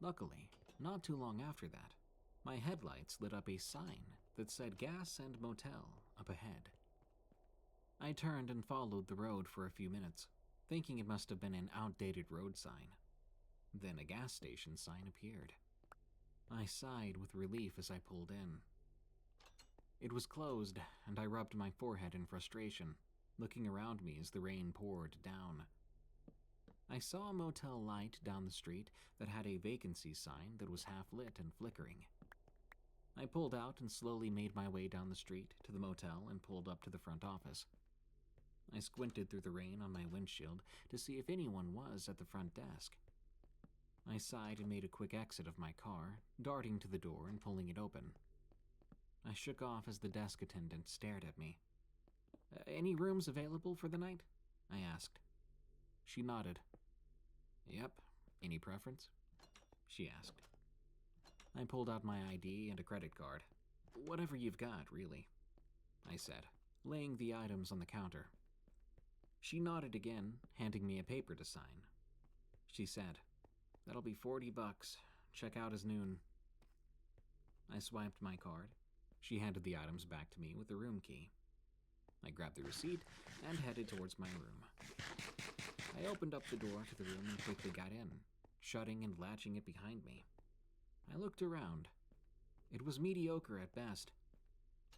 Luckily, not too long after that, my headlights lit up a sign that said gas and motel up ahead. I turned and followed the road for a few minutes, thinking it must have been an outdated road sign. Then a gas station sign appeared. I sighed with relief as I pulled in. It was closed, and I rubbed my forehead in frustration, looking around me as the rain poured down. I saw a motel light down the street that had a vacancy sign that was half lit and flickering. I pulled out and slowly made my way down the street to the motel and pulled up to the front office. I squinted through the rain on my windshield to see if anyone was at the front desk. I sighed and made a quick exit of my car, darting to the door and pulling it open. I shook off as the desk attendant stared at me. "Any rooms available for the night?" I asked. She nodded. "Yep. Any preference?" she asked. I pulled out my ID and a credit card. "Whatever you've got, really," I said, laying the items on the counter. She nodded again, handing me a paper to sign. She said, "That'll be $40. Checkout is noon." I swiped my card. She handed the items back to me with the room key. I grabbed the receipt and headed towards my room. I opened up the door to the room and quickly got in, shutting and latching it behind me. I looked around. It was mediocre at best.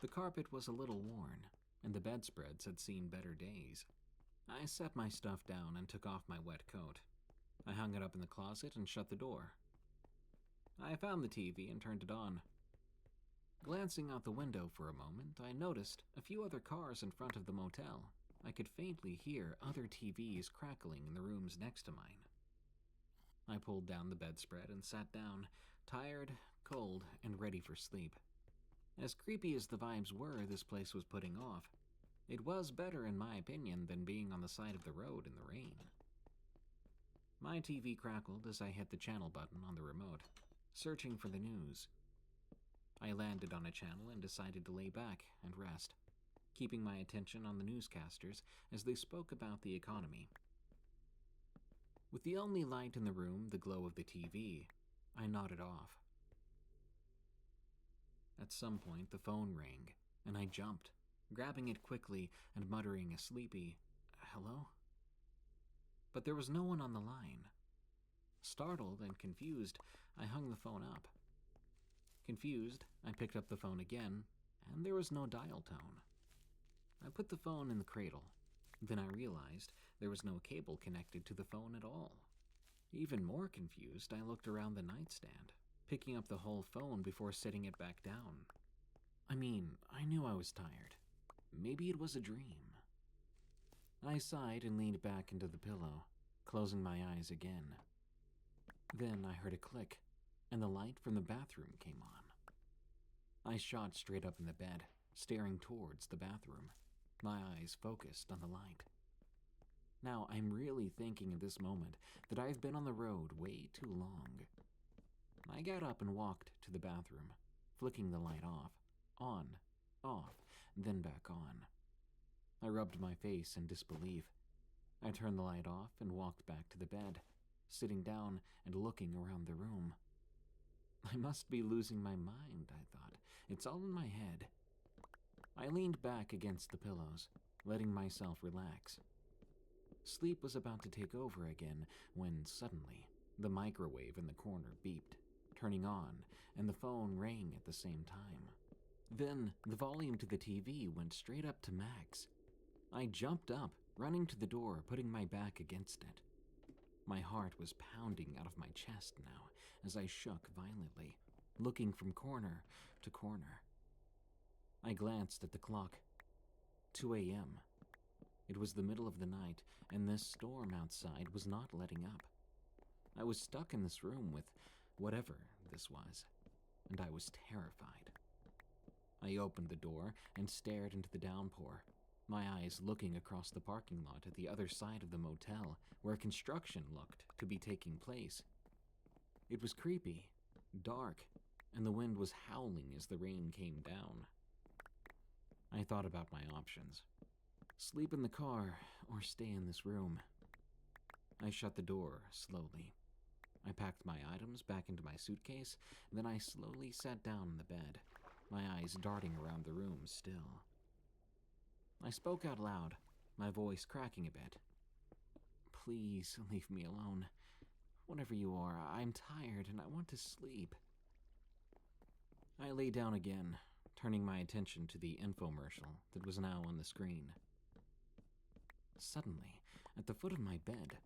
The carpet was a little worn, and the bedspreads had seen better days. I set my stuff down and took off my wet coat. I hung it up in the closet and shut the door. I found the TV and turned it on. Glancing out the window for a moment, I noticed a few other cars in front of the motel. I could faintly hear other TVs crackling in the rooms next to mine. I pulled down the bedspread and sat down, tired, cold, and ready for sleep. As creepy as the vibes were this place was putting off, it was better in my opinion than being on the side of the road in the rain. My TV crackled as I hit the channel button on the remote, searching for the news. I landed on a channel and decided to lay back and rest, keeping my attention on the newscasters as they spoke about the economy. With the only light in the room the glow of the TV, I nodded off. At some point, the phone rang, and I jumped, grabbing it quickly and muttering a sleepy, "Hello?" But there was no one on the line. Startled and confused, I hung the phone up. Confused, I picked up the phone again, and there was no dial tone. I put the phone in the cradle. Then I realized there was no cable connected to the phone at all. Even more confused, I looked around the nightstand, picking up the whole phone before setting it back down. I knew I was tired. maybe it was a dream. I sighed and leaned back into the pillow, closing my eyes again. Then I heard a click, and the light from the bathroom came on. I shot straight up in the bed, staring towards the bathroom, my eyes focused on the light. Now, I'm really thinking at this moment that I've been on the road way too long. I got up and walked to the bathroom, flicking the light off, on, off, then back on. I rubbed my face in disbelief. I turned the light off and walked back to the bed, sitting down and looking around the room. I must be losing my mind, I thought. It's all in my head. I leaned back against the pillows, letting myself relax. Sleep was about to take over again when suddenly the microwave in the corner beeped, turning on, and the phone rang at the same time. Then the volume to the TV went straight up to max. I jumped up, running to the door, putting my back against it. My heart was pounding out of my chest now as I shook violently, looking from corner to corner. I glanced at the clock. 2 a.m. It was the middle of the night, and this storm outside was not letting up. I was stuck in this room with whatever this was, and I was terrified. I opened the door and stared into the downpour, my eyes looking across the parking lot at the other side of the motel, where construction looked to be taking place. It was creepy, dark, and the wind was howling as the rain came down. I thought about my options. Sleep in the car or stay in this room. I shut the door slowly. I packed my items back into my suitcase, then I slowly sat down in the bed, my eyes darting around the room still. I spoke out loud, my voice cracking a bit. Please leave me alone. Whatever you are, I'm tired and I want to sleep. I lay down again, turning my attention to the infomercial that was now on the screen. Suddenly, at the foot of my bed,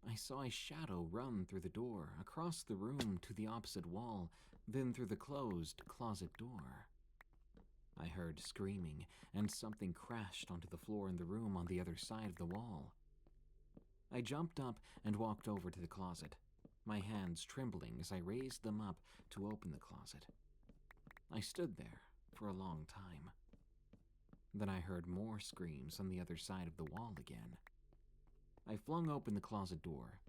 I saw a shadow run through the door, across the room to the opposite wall, then through the closed closet door. I heard screaming, and something crashed onto the floor in the room on the other side of the wall. I jumped up and walked over to the closet, my hands trembling as I raised them up to open the closet. I stood there for a long time. Then I heard more screams on the other side of the wall again. I flung open the closet door,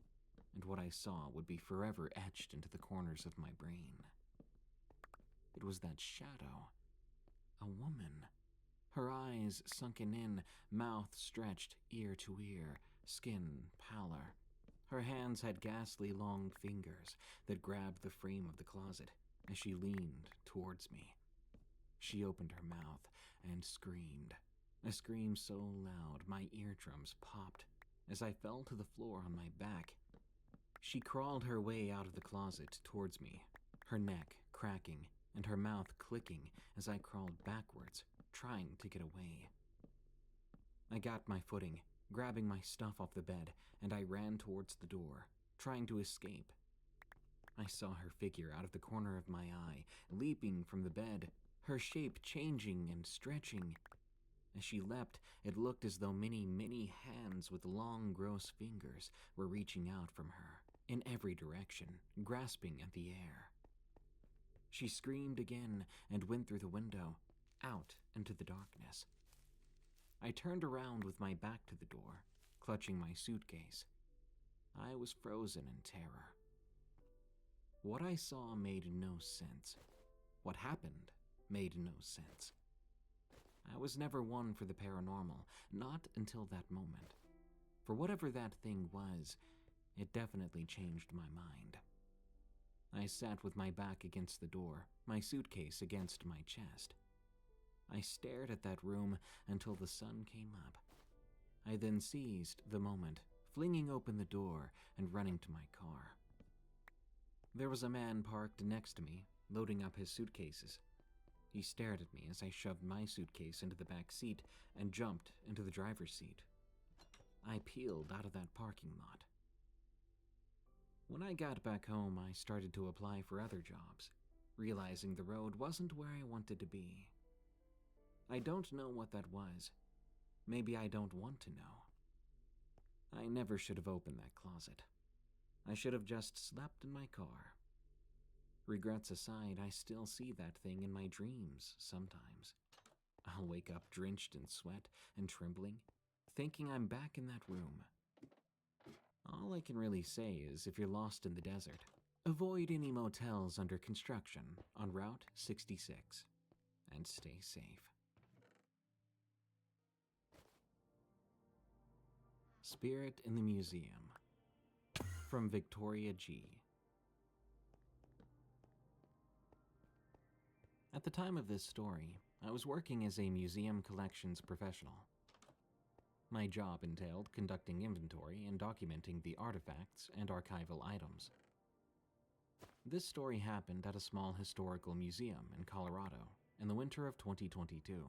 and what I saw would be forever etched into the corners of my brain. It was that shadow. A woman. Her eyes sunken in, mouth stretched ear to ear, skin pallor. Her hands had ghastly long fingers that grabbed the frame of the closet as she leaned towards me. She opened her mouth and screamed, a scream so loud my eardrums popped as I fell to the floor on my back. She crawled her way out of the closet towards me, her neck cracking and her mouth clicking as I crawled backwards, trying to get away. I got my footing, grabbing my stuff off the bed, and I ran towards the door, trying to escape. I saw her figure out of the corner of my eye, leaping from the bed, her shape changing and stretching. As she leapt, it looked as though many, many hands with long, gross fingers were reaching out from her, in every direction, grasping at the air. She screamed again and went through the window, out into the darkness. I turned around with my back to the door, clutching my suitcase. I was frozen in terror. What I saw made no sense. What happened made no sense. I was never one for the paranormal, not until that moment. For whatever that thing was, it definitely changed my mind. I sat with my back against the door, my suitcase against my chest. I stared at that room until the sun came up. I then seized the moment, flinging open the door and running to my car. There was a man parked next to me, loading up his suitcases. He stared at me as I shoved my suitcase into the back seat and jumped into the driver's seat. I peeled out of that parking lot. When I got back home, I started to apply for other jobs, realizing the road wasn't where I wanted to be. I don't know what that was. Maybe I don't want to know. I never should have opened that closet. I should have just slept in my car. Regrets aside, I still see that thing in my dreams sometimes. I'll wake up drenched in sweat and trembling, thinking I'm back in that room. All I can really say is if you're lost in the desert, avoid any motels under construction on Route 66 and stay safe. Spirit in the Museum, from Victoria G. At the time of this story, I was working as a museum collections professional. My job entailed conducting inventory and documenting the artifacts and archival items. This story happened at a small historical museum in Colorado in the winter of 2022.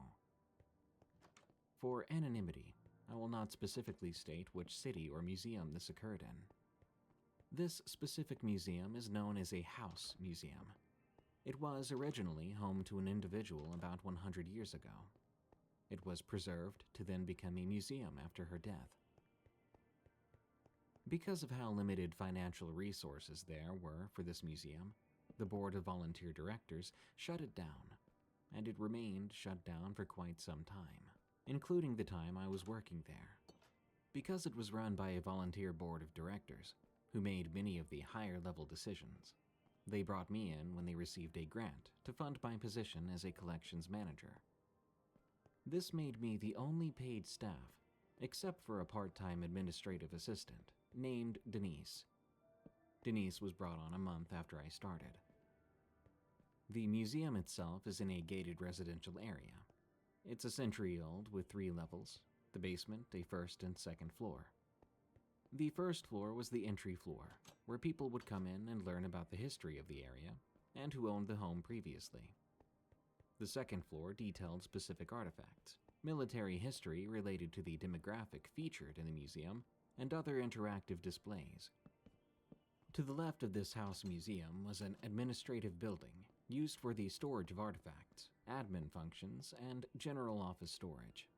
For anonymity, I will not specifically state which city or museum this occurred in. This specific museum is known as a house museum. It was originally home to an individual about 100 years ago. It was preserved to then become a museum after her death. Because of how limited financial resources there were for this museum, the board of volunteer directors shut it down, and it remained shut down for quite some time, including the time I was working there. Because it was run by a volunteer board of directors, who made many of the higher-level decisions, they brought me in when they received a grant to fund my position as a collections manager. This made me the only paid staff, except for a part-time administrative assistant named Denise. Denise was brought on a month after I started. The museum itself is in a gated residential area. It's a century old with 3 levels, the basement, a first and second floor. The first floor was the entry floor, where people would come in and learn about the history of the area and who owned the home previously. The second floor detailed specific artifacts, military history related to the demographic featured in the museum, and other interactive displays. To the left of this house museum was an administrative building used for the storage of artifacts, admin functions, and general office storage.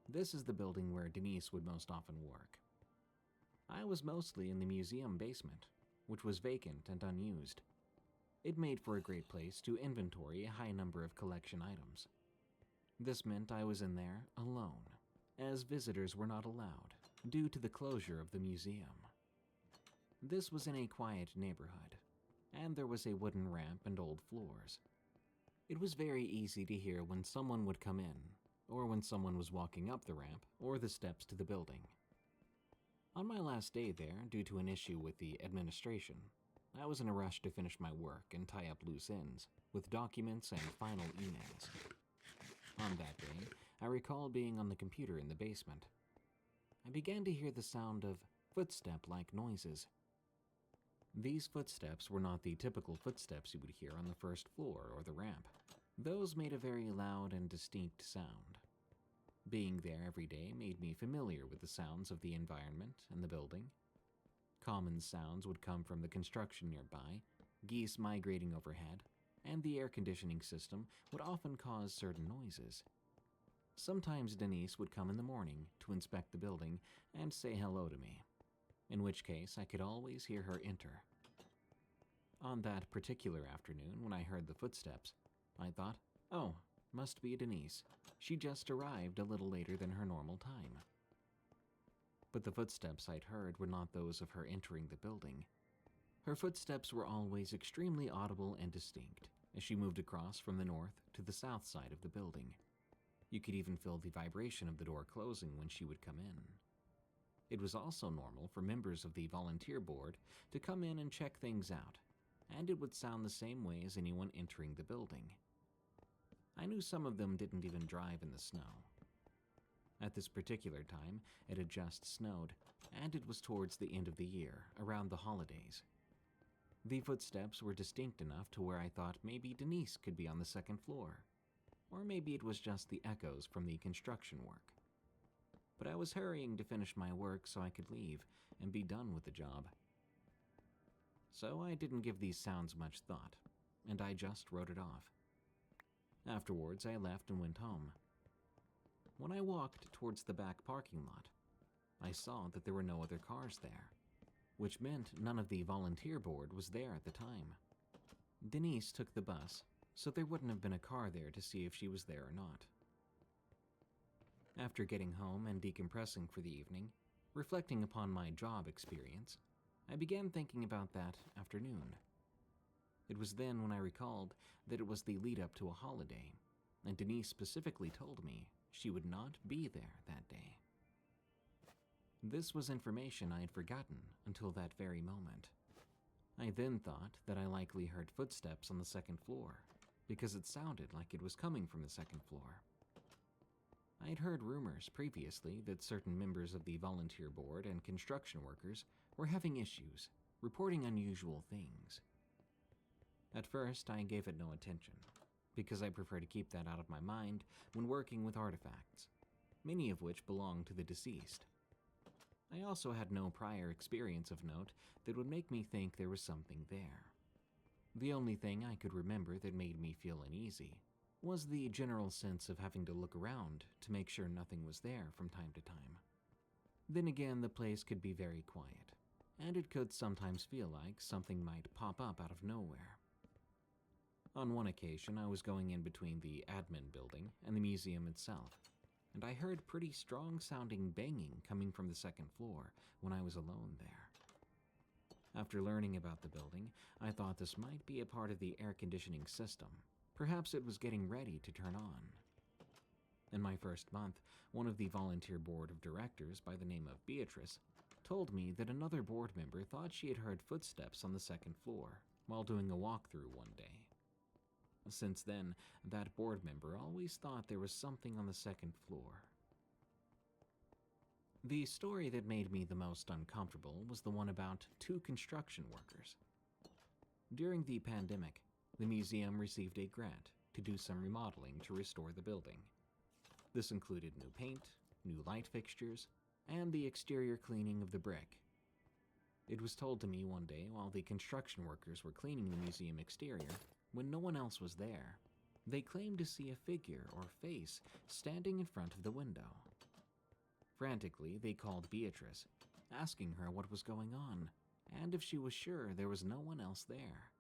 This is the building where Denise would most often work. I was mostly in the museum basement, which was vacant and unused. It made for a great place to inventory a high number of collection items. This meant I was in there alone, as visitors were not allowed due to the closure of the museum. This was in a quiet neighborhood, and there was a wooden ramp and old floors. It was very easy to hear when someone would come in, or when someone was walking up the ramp or the steps to the building. On my last day there, due to an issue with the administration, I was in a rush to finish my work and tie up loose ends with documents and final emails. On that day, I recall being on the computer in the basement. I began to hear the sound of footstep-like noises. These footsteps were not the typical footsteps you would hear on the first floor or the ramp. Those made a very loud and distinct sound. Being there every day made me familiar with the sounds of the environment and the building. Common sounds would come from the construction nearby, geese migrating overhead, and the air conditioning system would often cause certain noises. Sometimes Denise would come in the morning to inspect the building and say hello to me, in which case I could always hear her enter. On that particular afternoon when I heard the footsteps, I thought, oh, must be Denise. She just arrived a little later than her normal time. But the footsteps I'd heard were not those of her entering the building. Her footsteps were always extremely audible and distinct as she moved across from the north to the south side of the building. You could even feel the vibration of the door closing when she would come in. It was also normal for members of the volunteer board to come in and check things out, and it would sound the same way as anyone entering the building. I knew some of them didn't even drive in the snow. At this particular time, it had just snowed, and it was towards the end of the year, around the holidays. The footsteps were distinct enough to where I thought maybe Denise could be on the second floor, or maybe it was just the echoes from the construction work. But I was hurrying to finish my work so I could leave and be done with the job. So I didn't give these sounds much thought, and I just wrote it off. Afterwards, I left and went home, When I walked towards the back parking lot, I saw that there were no other cars there, which meant none of the volunteer board was there at the time. Denise took the bus, so there wouldn't have been a car there to see if she was there or not. After getting home and decompressing for the evening, reflecting upon my job experience, I began thinking about that afternoon. It was then when I recalled that it was the lead up to a holiday, and Denise specifically told me she would not be there that day. This was information I had forgotten until that very moment. I then thought that I likely heard footsteps on the second floor, because it sounded like it was coming from the second floor. I had heard rumors previously that certain members of the volunteer board and construction workers were having issues, reporting unusual things. At first, I gave it no attention, because I prefer to keep that out of my mind when working with artifacts, many of which belong to the deceased. I also had no prior experience of note that would make me think there was something there. The only thing I could remember that made me feel uneasy was the general sense of having to look around to make sure nothing was there from time to time. Then again, the place could be very quiet, and it could sometimes feel like something might pop up out of nowhere. On one occasion, I was going in between the admin building and the museum itself, and I heard pretty strong-sounding banging coming from the second floor when I was alone there. After learning about the building, I thought this might be a part of the air conditioning system. Perhaps it was getting ready to turn on. In my first month, one of the volunteer board of directors by the name of Beatrice told me that another board member thought she had heard footsteps on the second floor while doing a walkthrough one day. Since then, that board member always thought there was something on the second floor. The story that made me the most uncomfortable was the one about two construction workers. During the pandemic, the museum received a grant to do some remodeling to restore the building. This included new paint, new light fixtures, and the exterior cleaning of the brick. It was told to me one day while the construction workers were cleaning the museum exterior, when no one else was there, they claimed to see a figure or face standing in front of the window. Frantically, they called Beatrice, asking her what was going on, and if she was sure there was no one else there.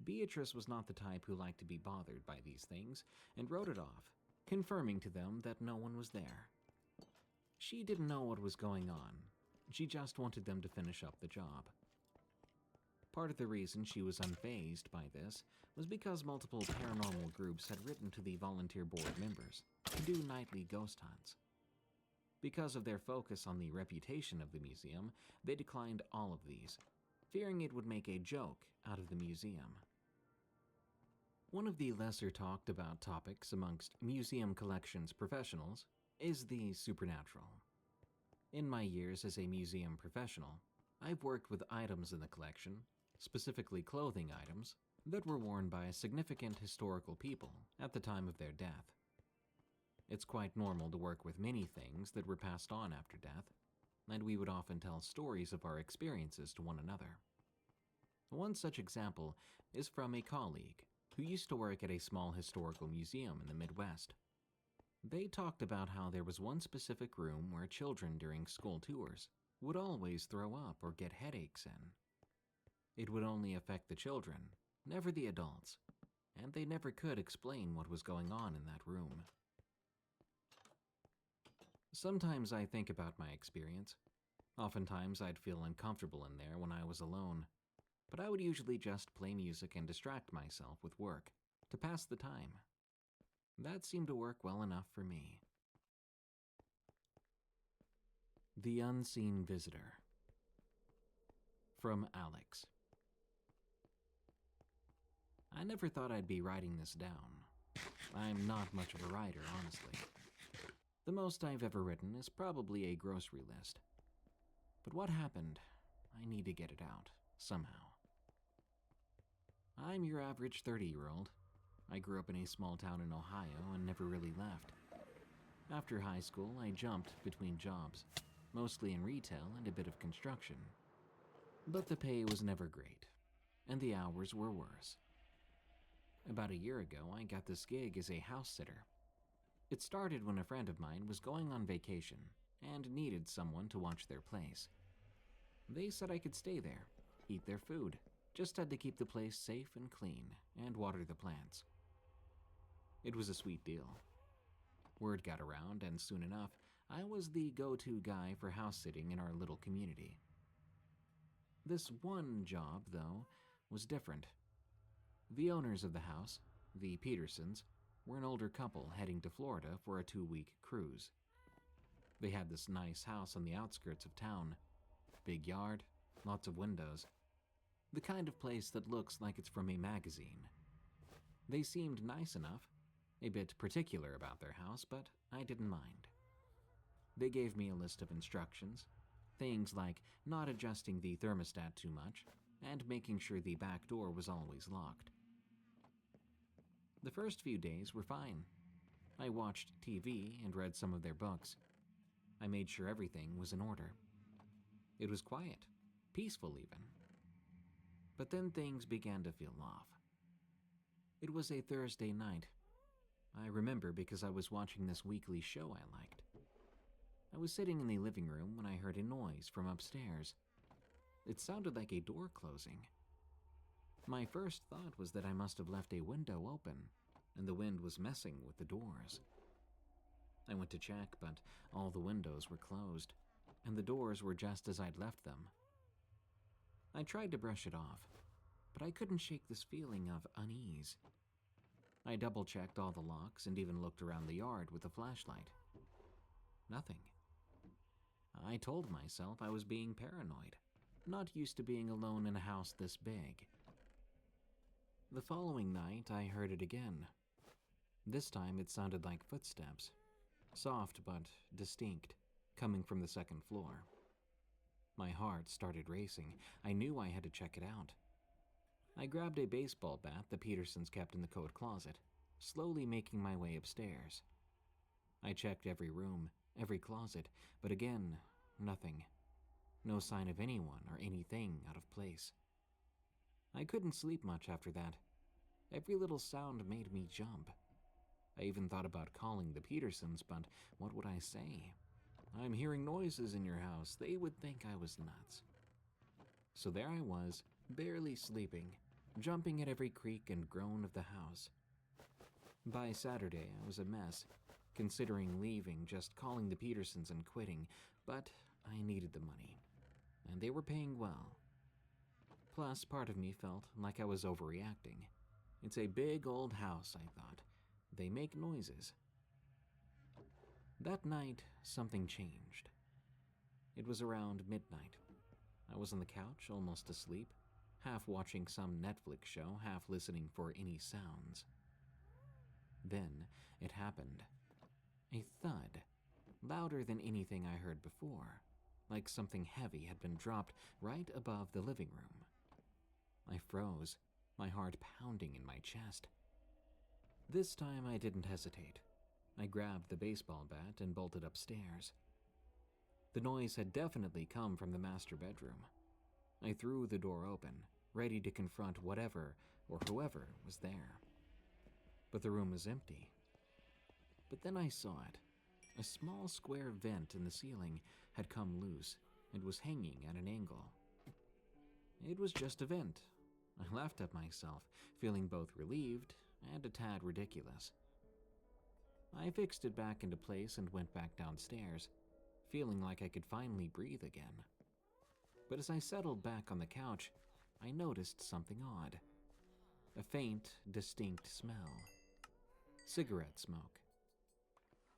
Beatrice was not the type who liked to be bothered by these things, and wrote it off, confirming to them that no one was there. She didn't know what was going on. She just wanted them to finish up the job. Part of the reason she was unfazed by this was because multiple paranormal groups had written to the volunteer board members to do nightly ghost hunts. Because of their focus on the reputation of the museum, they declined all of these, fearing it would make a joke out of the museum. One of the lesser talked about topics amongst museum collections professionals is the supernatural. In my years as a museum professional, I've worked with items in the collection, specifically clothing items, that were worn by significant historical people at the time of their death. It's quite normal to work with many things that were passed on after death, and we would often tell stories of our experiences to one another. One such example is from a colleague who used to work at a small historical museum in the Midwest. They talked about how there was one specific room where children during school tours would always throw up or get headaches in. It would only affect the children, never the adults, and they never could explain what was going on in that room. Sometimes I think about my experience. Oftentimes I'd feel uncomfortable in there when I was alone, but I would usually just play music and distract myself with work to pass the time. That seemed to work well enough for me. The Unseen Visitor. From Alex. I never thought I'd be writing this down. I'm not much of a writer, honestly. The most I've ever written is probably a grocery list. But what happened? I need to get it out, somehow. I'm your average 30-year-old. I grew up in a small town in Ohio and never really left. After high school, I jumped between jobs, mostly in retail and a bit of construction. But the pay was never great, and the hours were worse. About a year ago, I got this gig as a house sitter. It started when a friend of mine was going on vacation and needed someone to watch their place. They said I could stay there, eat their food, just had to keep the place safe and clean and water the plants. It was a sweet deal. Word got around, and soon enough, I was the go-to guy for house sitting in our little community. This one job, though, was different. The owners of the house, the Petersons, were an older couple heading to Florida for a 2-week cruise. They had this nice house on the outskirts of town. Big yard, lots of windows. The kind of place that looks like it's from a magazine. They seemed nice enough, a bit particular about their house, but I didn't mind. They gave me a list of instructions, things like not adjusting the thermostat too much and making sure the back door was always locked. The first few days were fine. I watched TV and read some of their books. I made sure everything was in order. It was quiet, peaceful even. But then things began to feel off. It was a Thursday night. I remember because I was watching this weekly show I liked. I was sitting in the living room when I heard a noise from upstairs. It sounded like a door closing. My first thought was that I must have left a window open, and the wind was messing with the doors. I went to check, but all the windows were closed, and the doors were just as I'd left them. I tried to brush it off, but I couldn't shake this feeling of unease. I double-checked all the locks and even looked around the yard with a flashlight. Nothing. I told myself I was being paranoid, not used to being alone in a house this big. The following night, I heard it again. This time it sounded like footsteps, soft but distinct, coming from the second floor. My heart started racing. I knew I had to check it out. I grabbed a baseball bat the Petersons kept in the coat closet, slowly making my way upstairs. I checked every room, every closet, but again, nothing. No sign of anyone or anything out of place. I couldn't sleep much after that. Every little sound made me jump. I even thought about calling the Petersons, but what would I say? I'm hearing noises in your house. They would think I was nuts. So there I was, barely sleeping, jumping at every creak and groan of the house. By Saturday, I was a mess, considering leaving, just calling the Petersons and quitting, but I needed the money, and they were paying well. Plus, part of me felt like I was overreacting. It's a big old house, I thought. They make noises. That night, something changed. It was around midnight. I was on the couch, almost asleep, half watching some Netflix show, half listening for any sounds. Then it happened. A thud, louder than anything I heard before, like something heavy had been dropped right above the living room. I froze, my heart pounding in my chest. This time I didn't hesitate. I grabbed the baseball bat and bolted upstairs. The noise had definitely come from the master bedroom. I threw the door open, ready to confront whatever or whoever was there. But the room was empty. But then I saw it. A small square vent in the ceiling had come loose and was hanging at an angle. It was just a vent. I laughed at myself, feeling both relieved and a tad ridiculous. I fixed it back into place and went back downstairs, feeling like I could finally breathe again. But as I settled back on the couch, I noticed something odd. A faint, distinct smell. Cigarette smoke.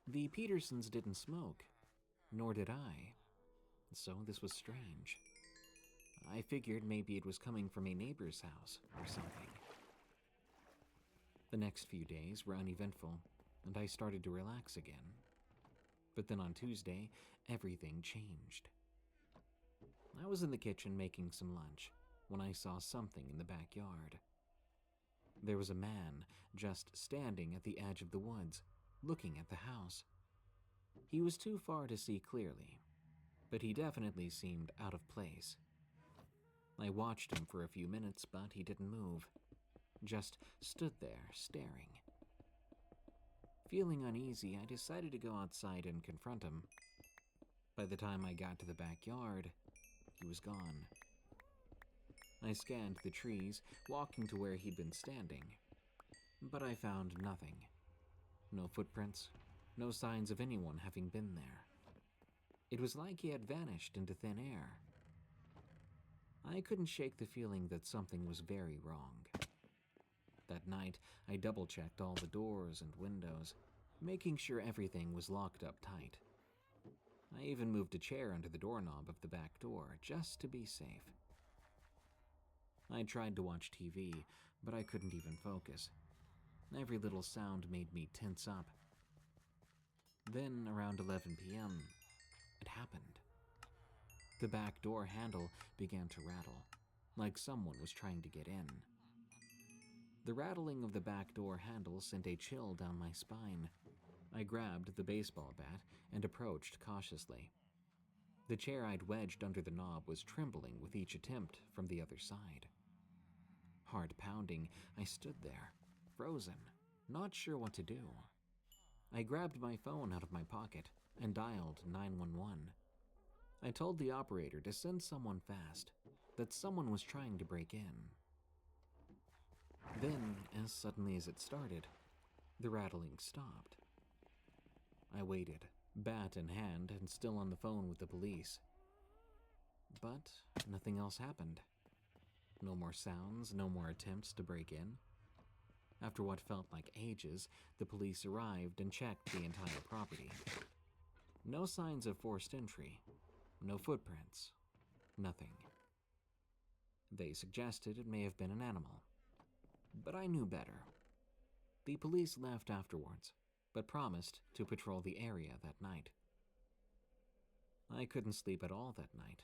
The Petersons didn't smoke, nor did I, so this was strange. I figured maybe it was coming from a neighbor's house or something. The next few days were uneventful, and I started to relax again. But then on Tuesday, everything changed. I was in the kitchen making some lunch when I saw something in the backyard. There was a man just standing at the edge of the woods, looking at the house. He was too far to see clearly, but he definitely seemed out of place. I watched him for a few minutes, but he didn't move, just stood there staring. Feeling uneasy, I decided to go outside and confront him. By the time I got to the backyard, he was gone. I scanned the trees, walking to where he'd been standing, but I found nothing. No footprints, no signs of anyone having been there. It was like he had vanished into thin air. I couldn't shake the feeling that something was very wrong. That night, I double-checked all the doors and windows, making sure everything was locked up tight. I even moved a chair under the doorknob of the back door, just to be safe. I tried to watch TV, but I couldn't even focus. Every little sound made me tense up. Then, around 11 p.m., it happened. The back door handle began to rattle, like someone was trying to get in. The rattling of the back door handle sent a chill down my spine. I grabbed the baseball bat and approached cautiously. The chair I'd wedged under the knob was trembling with each attempt from the other side. Heart pounding, I stood there, frozen, not sure what to do. I grabbed my phone out of my pocket and dialed 911. I told the operator to send someone fast, that someone was trying to break in. Then, as suddenly as it started, the rattling stopped. I waited, bat in hand and still on the phone with the police. But nothing else happened. No more sounds, no more attempts to break in. After what felt like ages, the police arrived and checked the entire property. No signs of forced entry, no footprints, nothing. They suggested it may have been an animal, but I knew better. The police left afterwards, but promised to patrol the area that night. I couldn't sleep at all that night.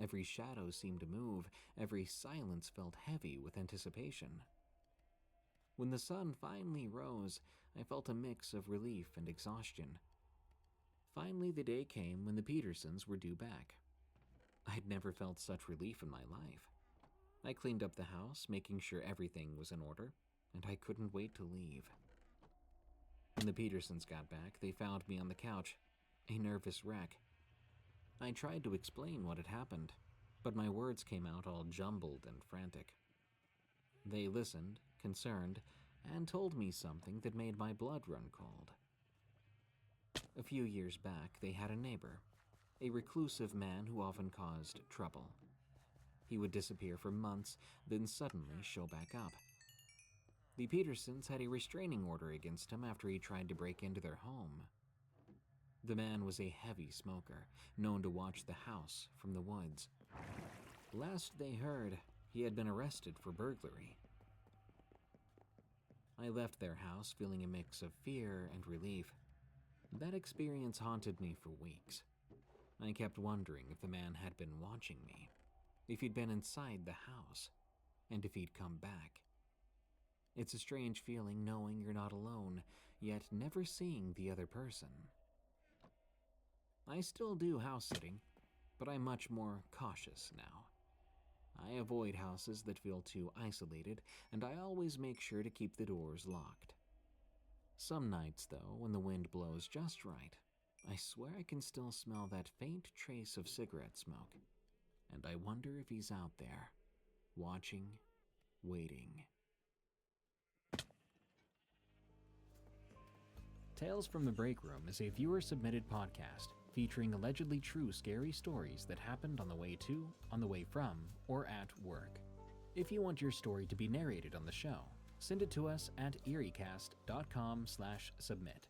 Every shadow seemed to move, every silence felt heavy with anticipation. When the sun finally rose, I felt a mix of relief and exhaustion. Finally, the day came when the Petersons were due back. I'd never felt such relief in my life. I cleaned up the house, making sure everything was in order, and I couldn't wait to leave. When the Petersons got back, they found me on the couch, a nervous wreck. I tried to explain what had happened, but my words came out all jumbled and frantic. They listened, concerned, and told me something that made my blood run cold. A few years back, they had a neighbor, a reclusive man who often caused trouble. He would disappear for months, then suddenly show back up. The Petersons had a restraining order against him after he tried to break into their home. The man was a heavy smoker, known to watch the house from the woods. Last they heard, he had been arrested for burglary. I left their house feeling a mix of fear and relief. That experience haunted me for weeks. I kept wondering if the man had been watching me, if he'd been inside the house, and if he'd come back. It's a strange feeling knowing you're not alone, yet never seeing the other person. I still do house sitting, but I'm much more cautious now. I avoid houses that feel too isolated, and I always make sure to keep the doors locked. Some nights, though, when the wind blows just right, I swear I can still smell that faint trace of cigarette smoke, and I wonder if he's out there, watching, waiting. Tales from the Break Room is a viewer-submitted podcast featuring allegedly true scary stories that happened on the way to, on the way from, or at work. If you want your story to be narrated on the show, send it to us at eeriecast.com/submit.